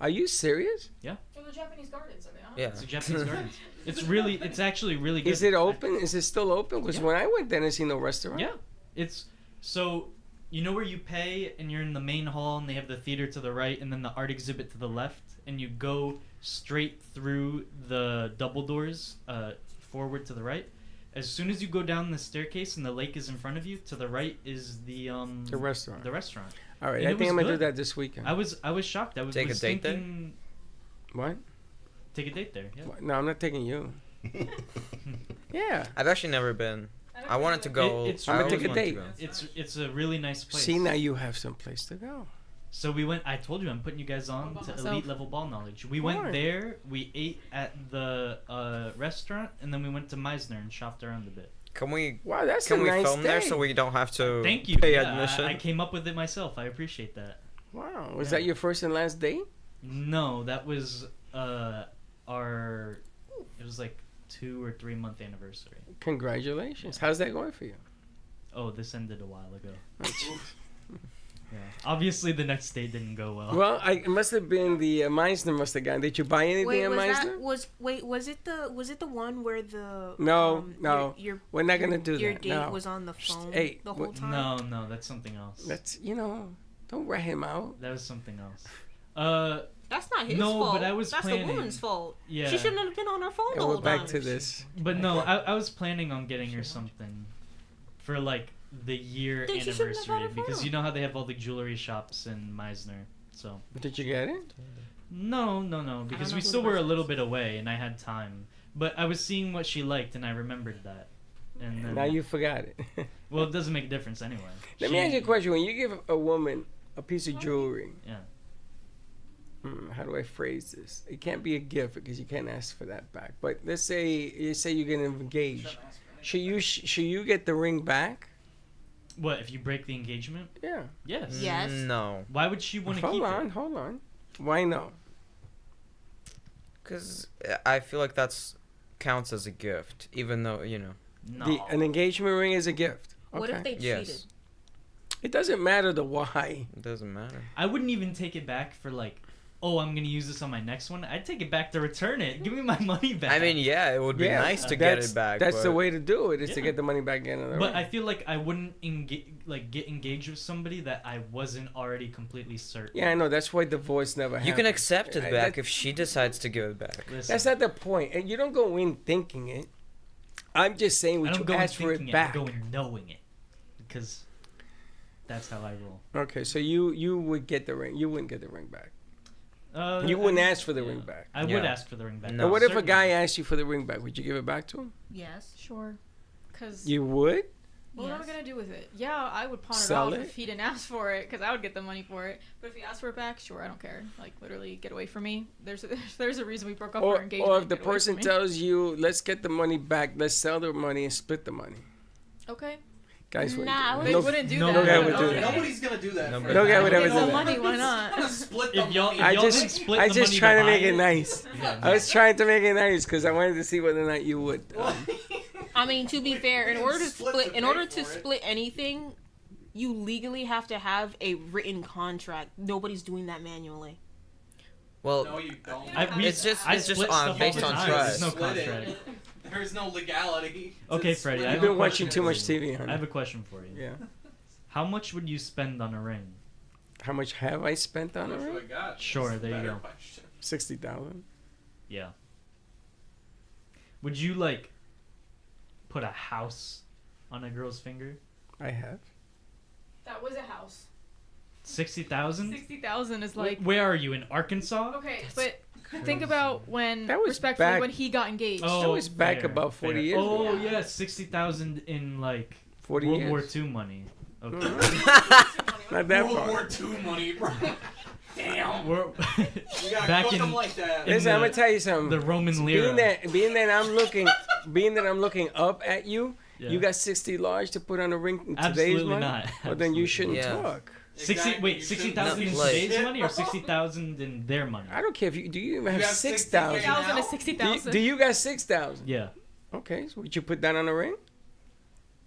Are you serious? Yeah. They're the Japanese gardens, are they not? Yeah. It's a Japanese garden. It's actually really good. Is it open? Is it still open? Because Yeah. when I went there, I didn't see no restaurant. Yeah. It's so you know where you pay and you're in the main hall and they have the theater to the right and then the art exhibit to the left, and you go straight through the double doors forward to the right. As soon as you go down the staircase and the lake is in front of you, to the right is the restaurant. The restaurant. All right, And I it think was I'm gonna do good. that this weekend. I was shocked. I was Take a date there? thinking, What? take a date there. Yeah. No, I'm not taking you. Yeah. I've actually never been. I wanted to go. It's I I'm gonna always take a wanted to date. go. It's a really nice place. See, now you have some place to go. So we went. I told you I'm putting you guys on to myself? elite level ball knowledge. We Why? went there. We ate at the restaurant, and then we went to Meisner and shopped around a bit. Can we? Wow, that's Can a we nice film there day. so we don't have to Thank you. pay Yeah, admission? I came up with it myself. I appreciate that. Wow, was Yeah. that your first and last date? No, that was our. It was like 2 or 3 month anniversary. Congratulations. How's that going for you? Oh, this ended a while ago. Yeah. Obviously, the next date didn't go well. Well, it must have been the Meisner must have gone. Did you buy anything Wait, at Meisner? was it the one where the No, no. your We're not gonna do your that. date No. was on the phone Hey, the whole what- time? No, that's something else. That's don't rat him out. That was something else. That's not his No, fault. but I was That's planning. the woman's fault. Yeah. She shouldn't have been on her phone And the we're whole back time. to this. But no, I was planning on getting her something for like the year Then she shouldn't have got anniversary her because phone. you know how they have all the jewelry shops in Meisner. So Did you get it? no, because know we who still the were a person little bit away and I had time. But I was seeing what she liked and I remembered that. And then, Now you forgot it. well, it doesn't make a difference anyway. Let me ask you a question. When you give a woman a piece of jewelry, Yeah. how do I phrase this? It can't be a gift because you can't ask for that back. But let's say you get engaged. Should you get the ring back? What if you break the engagement? Yeah. Yes. Yes. No, Why would she want to keep it? Hold on. Why no? because I feel like that's counts as a gift, even though No. An engagement ring is a gift. What if they Yes. cheated? It doesn't matter the why. It doesn't matter. I wouldn't even take it back for like, oh, I'm gonna use this on my next one. I'd take it back to return it. Give me my money back. I mean, yeah, it would be nice to get it back. That's the but- way to do it. Is to Yeah. get the money back in. But I feel like I wouldn't get engaged with somebody that I wasn't already completely certain. Yeah, I know. That's why divorce never happens. You can accept it I- back that- if she decides to give it back. Listen, That's not the point. And you don't go in thinking it. I'm just saying, I would don't you go in ask for thinking it back? I go in knowing it, because that's how I roll. Okay, so you would get the ring. You wouldn't get the ring back. You I wouldn't mean, ask for the yeah. ring back. I would Yeah. ask for the ring back. No. But what if a Certainly. guy asked you for the ring back? Would you give it back to him? Yes. Sure. Because You would? what am I Yes. gonna do with it? Yeah, I would pawn it Sell off it? if he didn't ask for it, because I would get the money for it. But if he asked for it back, sure, I don't care. Like literally, get away from me. There's a reason we broke up our Or engagement. if the Get away person from me. tells you, let's get the money back, let's sell the money and split the money. Okay. Guys wouldn't Nah, do I that. They No, wouldn't do no that. guy would do that. Nobody's gonna do that. Nobody- No guy would ever Get do all that. money, why not? Split the If y'all, money. if I y'all just, didn't split I the just money trying to buy make it nice. Yeah. I was trying to make it nice because I wanted to see whether or not you would. I mean, to be fair, in order to Split in the order pay to for it. split anything, you legally have to have a written contract. Nobody's doing that manually. Well, No, you don't. It's just split on- stuff all based the on time. trust. There's no Split it. contract. There's no legality. to Okay, split Freddie, it. I You've have been a watching question too for much you. TV, I honey. have a question for you. Yeah. How much would you spend on a ring? How much have I spent on How much it? do I got? Sure, That's there a you better go. question. 60,000. Yeah. Would you like put a house on a girl's finger? I have. That was a house. 60,000? 60,000 is like. Where are you in Arkansas? Okay, but think about when, That was respectfully, back- when he got engaged. Oh, That was back fair, about 40 fair. years Oh ago. yeah, 60,000 in like 40 World years. War II money. Okay. Not that World far. War II money, bro. Damn. We're You gotta back cook in 'em like that. in Listen, I'm the- gonna tell you something. the Roman lira. Being that I'm looking up at you, Yeah. you got 60 large to put on a ring in today's Absolutely money. not. Well, then you Absolutely shouldn't Yeah. talk. 60. Exactly, Wait, you 60,000 in shouldn't. Like- today's money or 60,000 in their money? I don't care if you do. You even You have have 6,000. 60,000 is Do 60,000. you got 6,000? Yeah. Okay, so would you put that on a ring?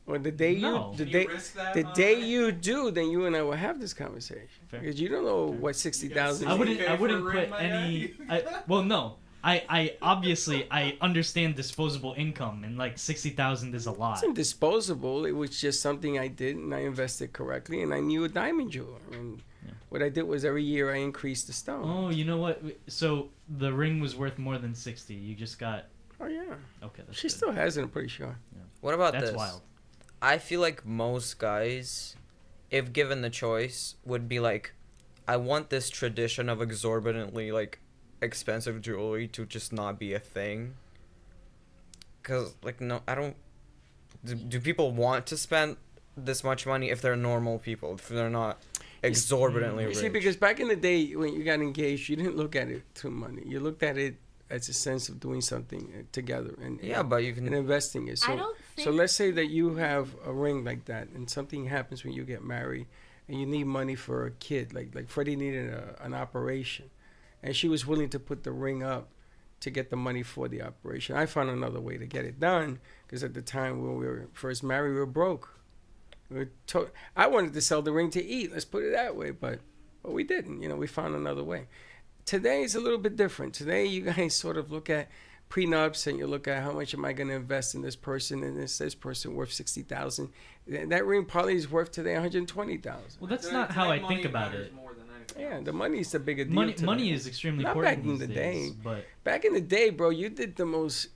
Or the day No. you the Can you day risk that the on day a ring? you do, then you and I will have this conversation Fair. because you don't know what 60,000. I is. wouldn't. pay I for wouldn't a ring, put my any. guy? Well, no. I obviously I understand disposable income, and like 60,000 is a It lot. wasn't disposable. It was just something I did, and I invested correctly, and I knew a diamond jeweler. And what I did was every year I increased the stone. Oh, you know what? So the ring was worth more than 60. You just got. Oh yeah. Okay, that's She good. still has it, I'm pretty sure. What about That's this? wild. I feel like most guys, if given the choice, would be like, I want this tradition of exorbitantly like expensive jewelry to just not be a thing. Cause like no, I don't. Do people want to spend this much money if they're normal people? If they're not exorbitantly You rich? see, because back in the day when you got engaged, you didn't look at it to money. You looked at it as a sense of doing something together and but you can and investing it. So, I don't so think- let's say that you have a ring like that, and something happens when you get married, and you need money for a kid. Like Freddie needed an operation, and she was willing to put the ring up to get the money for the operation. I found another way to get it done because at the time when we were first married, we were broke. I wanted to sell the ring to eat. Let's put it that way, but we didn't. We found another way. Today is a little bit different. Today, you guys sort of look at prenups and you look at how much am I going to invest in this person, and this person worth $60,000. That ring probably is worth today $120,000. Well, that's not how I think about it. Yeah, the money is the bigger deal. Money today. is extremely Not important back in these the days, day. but Back in the day, bro, you did the most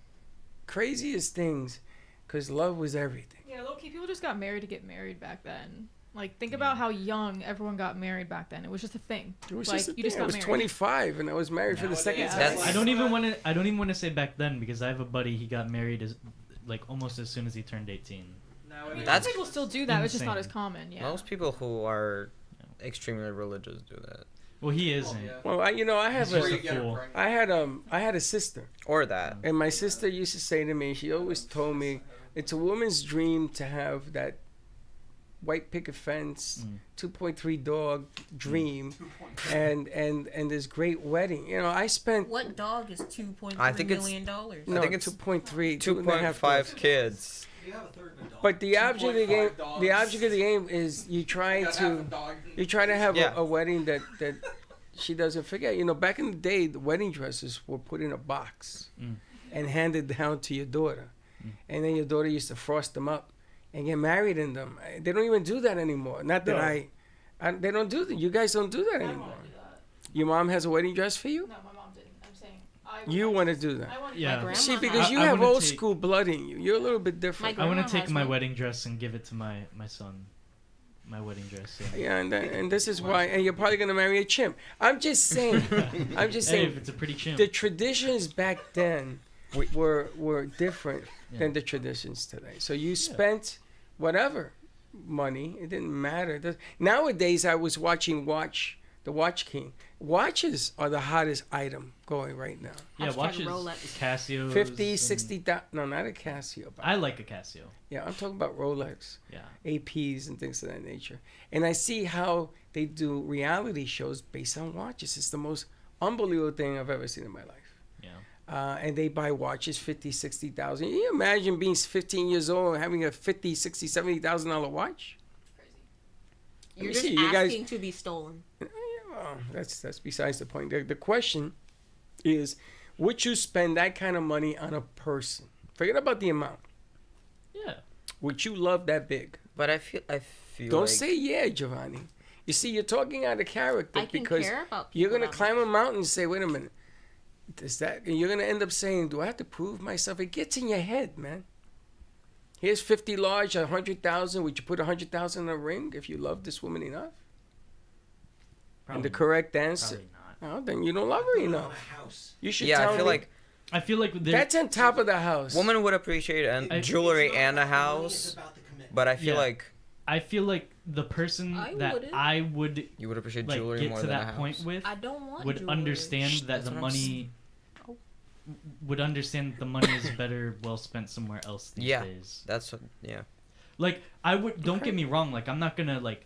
craziest things because love was everything. Yeah, low-key, people just got married to get married back then. Like, think about how young everyone got married back then. It was just a thing. It was like, just a you thing. just I got was married. 25 and I was married for the second time. I don't even want to say back then because I have a buddy. He got married almost as soon as he turned 18. That's People still do that. It's just not as insane. common. Yeah. Most people who are extremely religious do that. Well, he isn't. Well, I have He's just a fool. I had a sister. Or that. And my sister used to say to me, she always told me, it's a woman's dream to have that white picket fence, 2.3 dog dream, and this great wedding. I spent. What dog is $2.3 I think it's- million? No, I think it's 2.3, 2.5 kids. But the object of the game is you try to have a wedding that she doesn't forget. Back in the day, the wedding dresses were put in a box and handed down to your daughter, and then your daughter used to frost them up and get married in them. They don't even do that anymore. Not that they don't do that. You guys don't do that anymore. Your mom has a wedding dress for you? No, my mom didn't. I'm saying You want to do that. Yeah. See, because you I have wanna old take- school blood in you. You're a little bit different. I want to take my wedding dress and give it to my son. My wedding dress. Yeah. Yeah, and this is why. And you're probably gonna marry a chimp. I'm just saying. I'm just saying. Hey, if it's a pretty chimp. The traditions back then were different than the traditions today. So you spent whatever money. It didn't matter. Nowadays, I was watching The Watch King. Watches are the hottest item going right now. Yeah, Hashtag watches. Rolex. Casios. 50, and- 60,000. No, not a Casio. but- I like a Casio. Yeah, I'm talking about Rolex, Yeah. APs, and things of that nature. And I see how they do reality shows based on watches. It's the most unbelievable thing I've ever seen in my life. Yeah. And they buy watches 50, 60,000. Can you imagine being 15 years old and having a 50, 60, $70,000 watch? You're me just see, you guys- asking to be stolen. Well, that's besides the point. The question is, would you spend that kind of money on a person? Forget about the amount. Yeah. Would you love that big? But I feel Don't like say yeah, Giovanni. You see, you're talking out of character I can because care about you're people gonna that climb a mountain and say, "Wait a minute, is that?" And you're gonna end up saying, "Do I have to prove myself?" It gets in your head, man. Here's 50 large, 100,000. Would you put 100,000 in a ring if you love this woman enough? And the correct answer, Probably not. oh, then you don't love her enough. You should. yeah, tell I feel me- like I feel like that's on top of the house. woman would appreciate jewelry and a house, but I feel Yeah. like I feel like the person I that wouldn't. I would you would appreciate like jewelry get more to than a that house. point with I don't want would jewelry. understand that That's the what I'm money would understand that the money is better well spent somewhere else these Yeah, days. that's what, yeah. Like I would don't get me wrong, like I'm not gonna like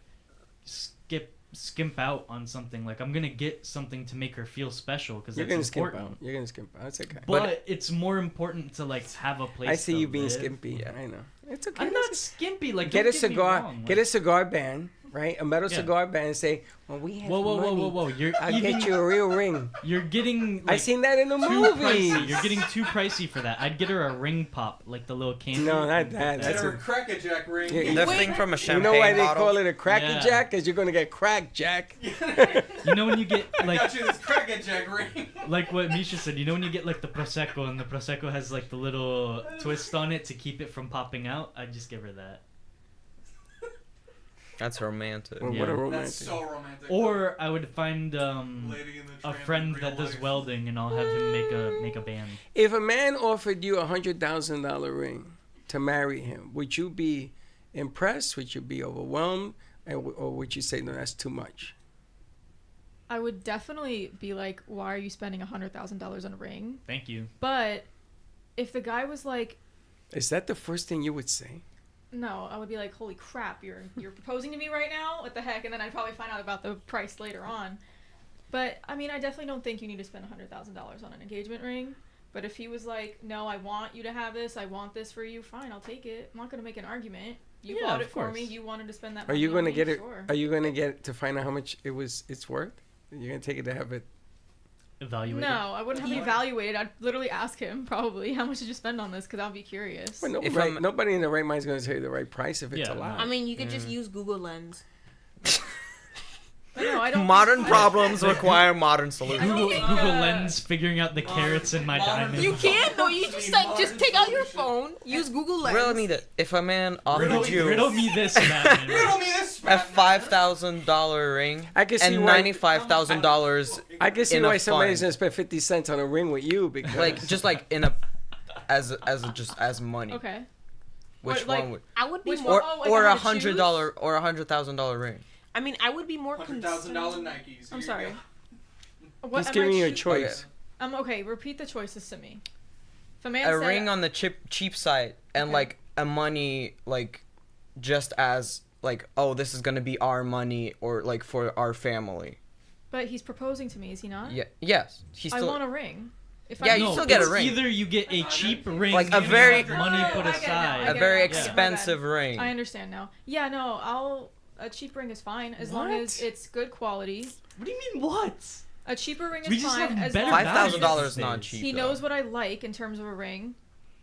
skimp out on something. Like I'm gonna get something to make her feel special because You're that's gonna skimp important. out. You're gonna skimp out. That's okay. But it's more important to like have a place. I see to you being live. skimpy. Yeah. I know. It's okay. I'm not skimpy. Like Get don't a get me cigar. wrong, Get like- a cigar band. right? A metal Yeah. cigar band and say, "Well, we have money. You're I'll get you a real ring." You're getting. I seen that in the too movies. pricey. You're getting too pricey for that. I'd get her a ring pop, like the little candy. No, not that. Get That's her a a Crack-a-Jack ring. Yeah, The thing from a You champagne know why they bottle. call it a cracker Yeah. jack? Because you're gonna get crack jack. You know when you get I like got you this Crack-a-Jack ring. like what Misha said. You know when you get like the prosecco and the prosecco has like the little twist on it to keep it from popping out. I'd just give her that. That's romantic. Well, Yeah. What a romantic. That's so romantic. Or I would find Lady in the a Tramp in friend real that does life. welding, and I'll have him make a band. If a man offered you $100,000 ring to marry him, would you be impressed? Would you be overwhelmed? Or would you say, no, that's too much? I would definitely be like, why are you spending $100,000 on a ring? Thank you. But if the guy was like, Is that the first thing you would say? no, I would be like, holy crap, you're proposing to me right now? What the heck? And then I'd probably find out about the price later on. But I mean, I definitely don't think you need to spend $100,000 on an engagement ring. But if he was like, no, I want you to have this, I want this for you, fine, I'll take it. I'm not gonna make an argument. You Yeah, bought of it for me. course. You wanted to spend that Are money you on gonna me, get it? Sure. Are you gonna get it to find out how much it's worth? You're gonna take it to have it. Evaluate. No, I wouldn't have it evaluated. I'd literally ask him probably, how much did you spend on this? Because I'd be curious. Well, If nobody in the right mind is gonna tell you the right price if it's Yeah, a lot. I mean, you could just use Google Lens. But no, I don't. Modern I don't- problems require modern solutions. Google think, Google uh, Lens figuring out the carrots in my diamond. You can though. You just like just take out your phone, use Google Lens. Riddle me that if a man offered Riddle you me this, Batman. Riddle me this, a Batman. $5,000 ring I can see and why- $95,000 I can see in a why somebody's fund. gonna spend 50 cents on a ring with you because like just like in a as money. Okay. Which What, like, one would I would be Which more. one? Oh, like or I a had to choose? $100 or $100,000 ring? I mean, I would be more $100,000 concerned. Nikes. I'm Here sorry. you go. What he's am giving I you a choo- choice. Okay, repeat the choices to me. If a man A said, ring on the cheap side and Okay. like a money like just as like, oh, this is gonna be our money or like for our family. but he's proposing to me, is he not? Yeah. Yes. He's I still. want a ring. If Yeah, I you No, still get a it's ring. Either you get a cheap ring, Like a and you very- have money put I get it now, aside. I a get very it now. Yeah. expensive ring. I understand now. Yeah, no, a cheap ring is fine as long as What? it's good quality. What do you mean what? A cheaper ring is We just fine have as better long as $5,000 not cheap. he though. knows what I like in terms of a ring,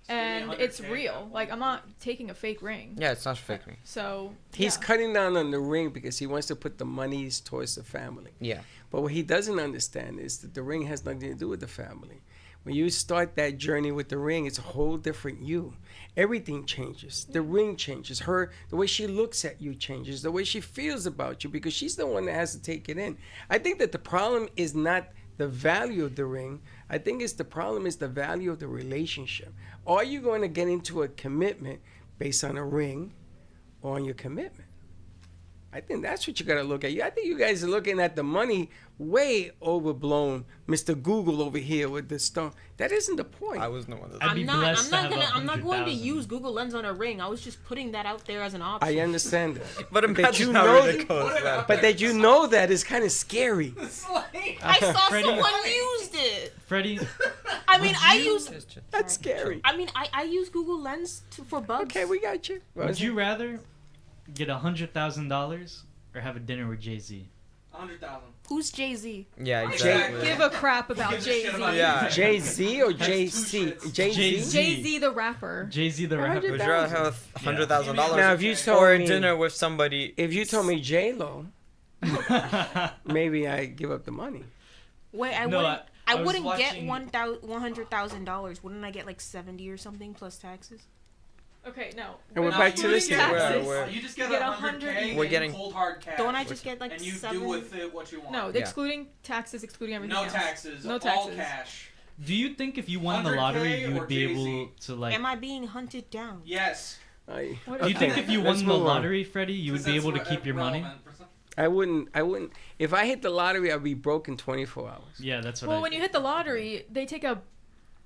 and it's 100K real. now. Like I'm not taking a fake ring. Yeah, it's not fake ring. So He's yeah. cutting down on the ring because he wants to put the monies towards the family. Yeah. But what he doesn't understand is that the ring has nothing to do with the family. When you start that journey with the ring, it's a whole different you. Everything changes. The ring changes. The way she looks at you changes. The way she feels about you because she's the one that has to take it in. I think that the problem is not the value of the ring. I think the problem is the value of the relationship. Are you going to get into a commitment based on a ring or on your commitment? I think that's what you got to look at. I think you guys are looking at the money way overblown. Mr. Google over here with the stone. That isn't the point. I was no one. I'd be blessed to have I'm not going to 100,000. use Google Lens on a ring. I was just putting that out there as an option. I understand that. But that imagine you how know ridiculous that. But that you know that is kind of scary. I saw Freddie- someone used it. Freddie, I mean, I use. That's scary. I mean, I use Google Lens for bugs. Okay, we got you. would you rather get $100,000 or have a dinner with Jay-Z? 100,000. Who's Jay Z? Yeah, I exactly. don't give a crap about gives a shit Jay Z. about Yeah. Jay-Z or That's Jay-Z? two shits. Jay-Z? Jay-Z. Jay Z the rapper. Jay-Z the rapper. Would you rather have $100,000 Now, if you told or a me, dinner with somebody? if you told me J-Lo, maybe I give up the money. Wait, I No, wouldn't. I was wouldn't watching- get $100,000. Wouldn't I get like 70 or something plus taxes? Okay, no. And we're not back to this including thing. taxes. Where- You just get Get 100K We're in getting- cold hard cash. Don't I just get like and you 7? do with it what you want. No, Yeah. excluding taxes, excluding everything No else. taxes. No All taxes. cash. Do you think if you won the 100K lottery, you or would be Jay-Z? able to like? Am I being hunted down? Yes. What Do you Okay. think if you Let's won the move on. lottery, Freddie, you would be able to keep your money? I wouldn't. If I hit the lottery, I'd be broke in 24 hours. Yeah, that's what. Well, when you hit the lottery, they take a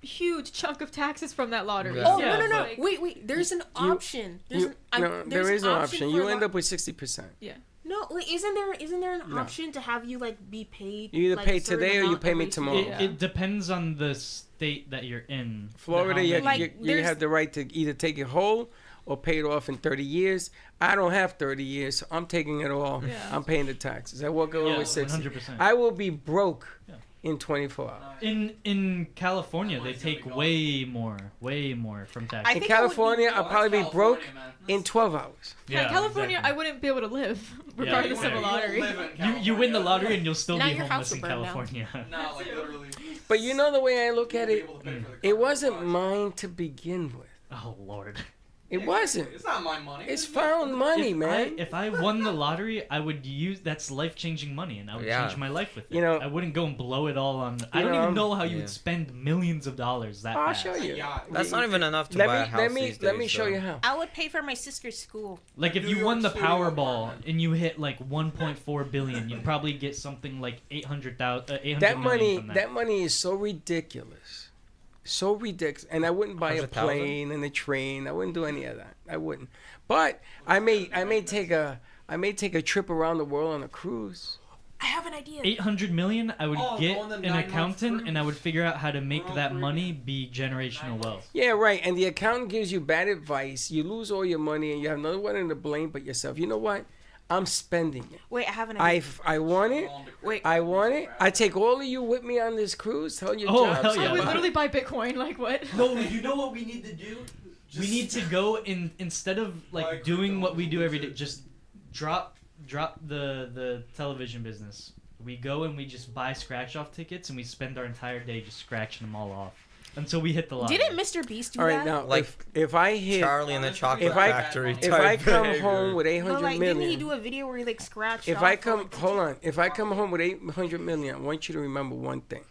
huge chunk of taxes from that lottery. Yeah. Oh Yeah, no! but- Wait. There's an option. There's You, no, there's there is an no option. for You lo- end up with 60%. No, wait, isn't there an No. option to have you like be paid? You either like, pay a certain today or you amount pay me every tomorrow. It, Yeah. it depends on the state that you're in. Florida, How you, many- Like, you there's- have the right to either take it whole or pay it off in 30 years. I don't have 30 years, so I'm taking it all. Yeah. I'm paying the taxes. I walk away Yeah, with 60. 100%. I will be broke Yeah. in 24 hours. In California, they take way more from taxes. I In think it would be- California, I'll probably be broke in 12 hours. Yeah, California, I wouldn't be able to live regardless of a lottery. You win the lottery and you'll still Now be your house homeless in will burn down. California. No, like literally. But you know the way I look at it? It wasn't mine to begin with. Oh Lord. It wasn't. It's not my money. It's found money, man. If I won the lottery, I would use that's life-changing money, and I would Yeah. change my life with it. You know- I wouldn't go and blow it all on. I don't know, even know how you yeah. would spend millions of dollars that I'll fast. show you. That's not even enough to Let buy a me house let me these let me days, show though. you how. I would pay for my sister's school. Like if New you York won the Studio Powerball apartment. and you hit like 1.4 billion, you'd probably get something like 800 That million money from that money is so ridiculous. So ridiculous. And I wouldn't buy a 100,000? plane and a train. I wouldn't do any of that. I wouldn't. But I may take a trip around the world on a cruise. I have an idea. 800 million, I would Oh, get go on the an 9-month accountant cruise. and I would figure out how to make World that Cruise. money be generational wealth. Yeah, right. And the accountant gives you bad advice. You lose all your money and you have no one to blame but yourself. You know what? I'm spending it. Wait, I have an idea. I want it. Wait. I want it. I take all of you with me on this cruise. Tell your Oh, jobs. hell I yeah. would literally buy Bitcoin. Like what? No, you know what we need to do? We need to go in instead of like Like, doing what we do crypto every day. legit. Just drop the television business. We go and we just buy scratch off tickets and we spend our entire day just scratching them all off until we hit the lottery. Didn't Mr. Beast do All right, that? now Like if I hit Charlie and the Chocolate if I- Factory. if I type come behavior. home with But 800 like, million, didn't he do a video where he like scratched if off I for, come like, hold on, if I come home with 800 million, I want you to remember one thing: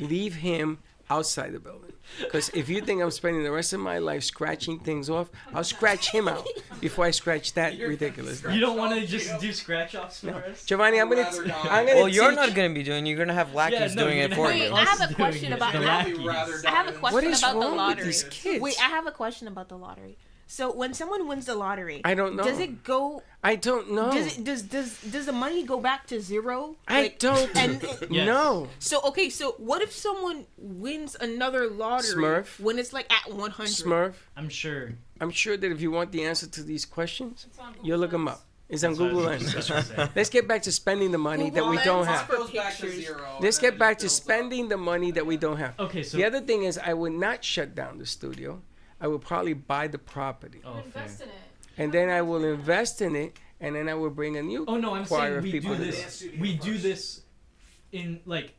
leave him outside the building. Because if you think I'm spending the rest of my life scratching things off, I'll scratch him out before I scratch that ridiculous. You don't want to just do scratch offs for us? Giovanni, I'm gonna Well, you're teach- not gonna be doing. You're gonna have lackeys no, doing you're it gonna for have you. Wait, I have a doing question it. about The that. lackeys. I have a What question is about the wrong with lottery. these kids? Wait, I have a question about the lottery. So when someone wins the lottery, I don't know. Does it go? I don't know. Does the money go back to zero? I Like, don't Yes. know. So okay, so what if someone wins another lottery Smurf? when it's like at 100? Smurf. I'm sure. I'm sure that if you want the answer to these questions, you'll look them up. It's on That's what I Google was Lens. just about to say. Let's get back to spending the money that we don't have. For Goes back to pictures. zero. Let's and then get back it to builds up. spending the money that we don't have. Okay, so The other thing is, I would not shut down the studio. I would probably buy the property, oh, fair. Invest in it. and then I will invest in it, and then I will bring a new Oh no, I'm choir saying of we people do to this. We do this in like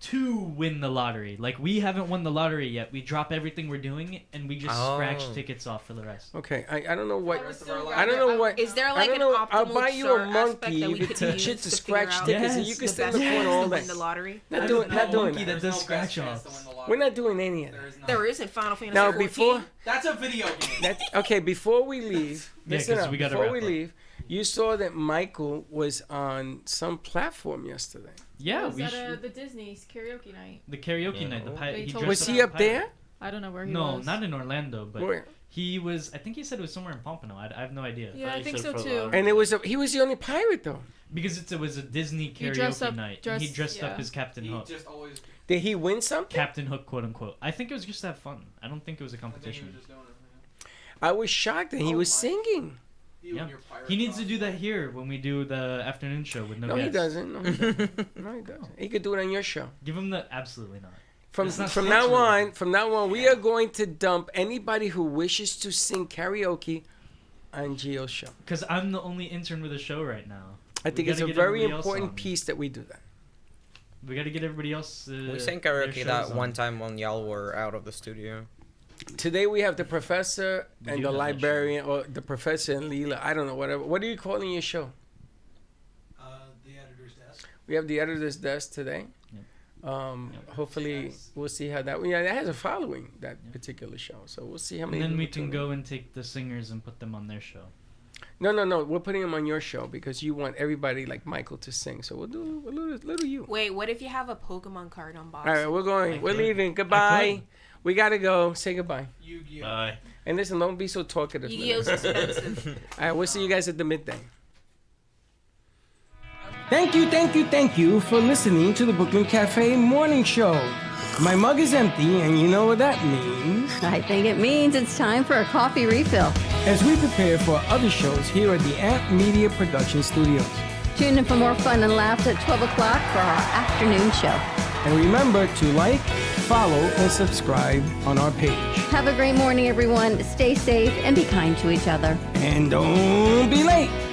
to win the lottery. Like we haven't won the lottery yet. We drop everything we're doing and we just scratch Oh. tickets off for the rest. Okay, I don't know what. I would still I don't know rather- what. Is there I like don't an know. optimal I'll buy you a chart aspect monkey. that You we could could teach use it to to scratch figure out tickets, and Yes, you can the stand in the best corner chance all to day. win the lottery? Not I doing, have not no doing monkey that. that There's does no scratch best chance offs. to win the lottery. We're not doing any of that. There is not. There isn't Final Fantasy Now 14. before That's a video game. that, okay, before we leave, Yeah, listen 'cause up. we gotta Before wrap we up. leave, you saw that Michael was on some platform yesterday. Yeah, was we at should. the Disney's karaoke night. The karaoke night. The They he told dressed Was us he as a up pirate. there? I don't know where he No, was. not in Orlando, but Where? he was. I think he said it was somewhere in Pompano. I have no idea. Yeah, I he think said so for the too. lottery. And he was the only pirate though. Because it was a Disney He dressed karaoke up- night. And he dressed- dressed up yeah. as Captain He Hook. just always. Did he win something? Captain Hook, quote unquote. I think it was just to have fun. I don't think it was a I think he competition. was just doing it. I was shocked that he Oh was my. singing. You Yeah. and your pirate He needs to do costume. that here when we do the afternoon show with no No, he guests. doesn't. No, he doesn't. No, he doesn't. He could do it on your show. Give him the absolutely not. From It's not from now sponsored. on, we are going to dump anybody who wishes to sing karaoke on Gio's show. Because I'm the only intern with a show right now. I think We it's a gotta get very everybody else important on. piece that we do that. We got to get everybody else. We sang their karaoke shows that on. one time when y'all were out of the studio. Today we have the professor We and do the have that librarian, or the professor and Leela. I don't know, whatever. What are you calling your show? The editor's desk. We have the editor's desk today. Hopefully we'll see how that. Yeah, it has a following, that particular show. So we'll see how many. And then we people can tune in. go and take the singers and put them on their show. No. We're putting them on your show because you want everybody like Michael to sing. So we'll do a little you. Wait, what if you have a Pokemon card unboxed? All right, we're going. I We're could. leaving. I Goodbye. could. We gotta go. Say goodbye. Yu-Gi-Oh. Bye. And listen, don't be so talkative. Yu-Gi-Oh's expensive. All right, we'll see you guys at the midday. Thank you for listening to the Brooklyn Cafe Morning Show. My mug is empty, and you know what that means. I think it means it's time for a coffee refill. As we prepare for other shows here at the Amp Media Production Studios. Tune in for more fun and laughs at 12 o'clock for our afternoon show. And remember to like, follow, and subscribe on our page. Have a great morning, everyone. Stay safe and be kind to each other. And don't be late.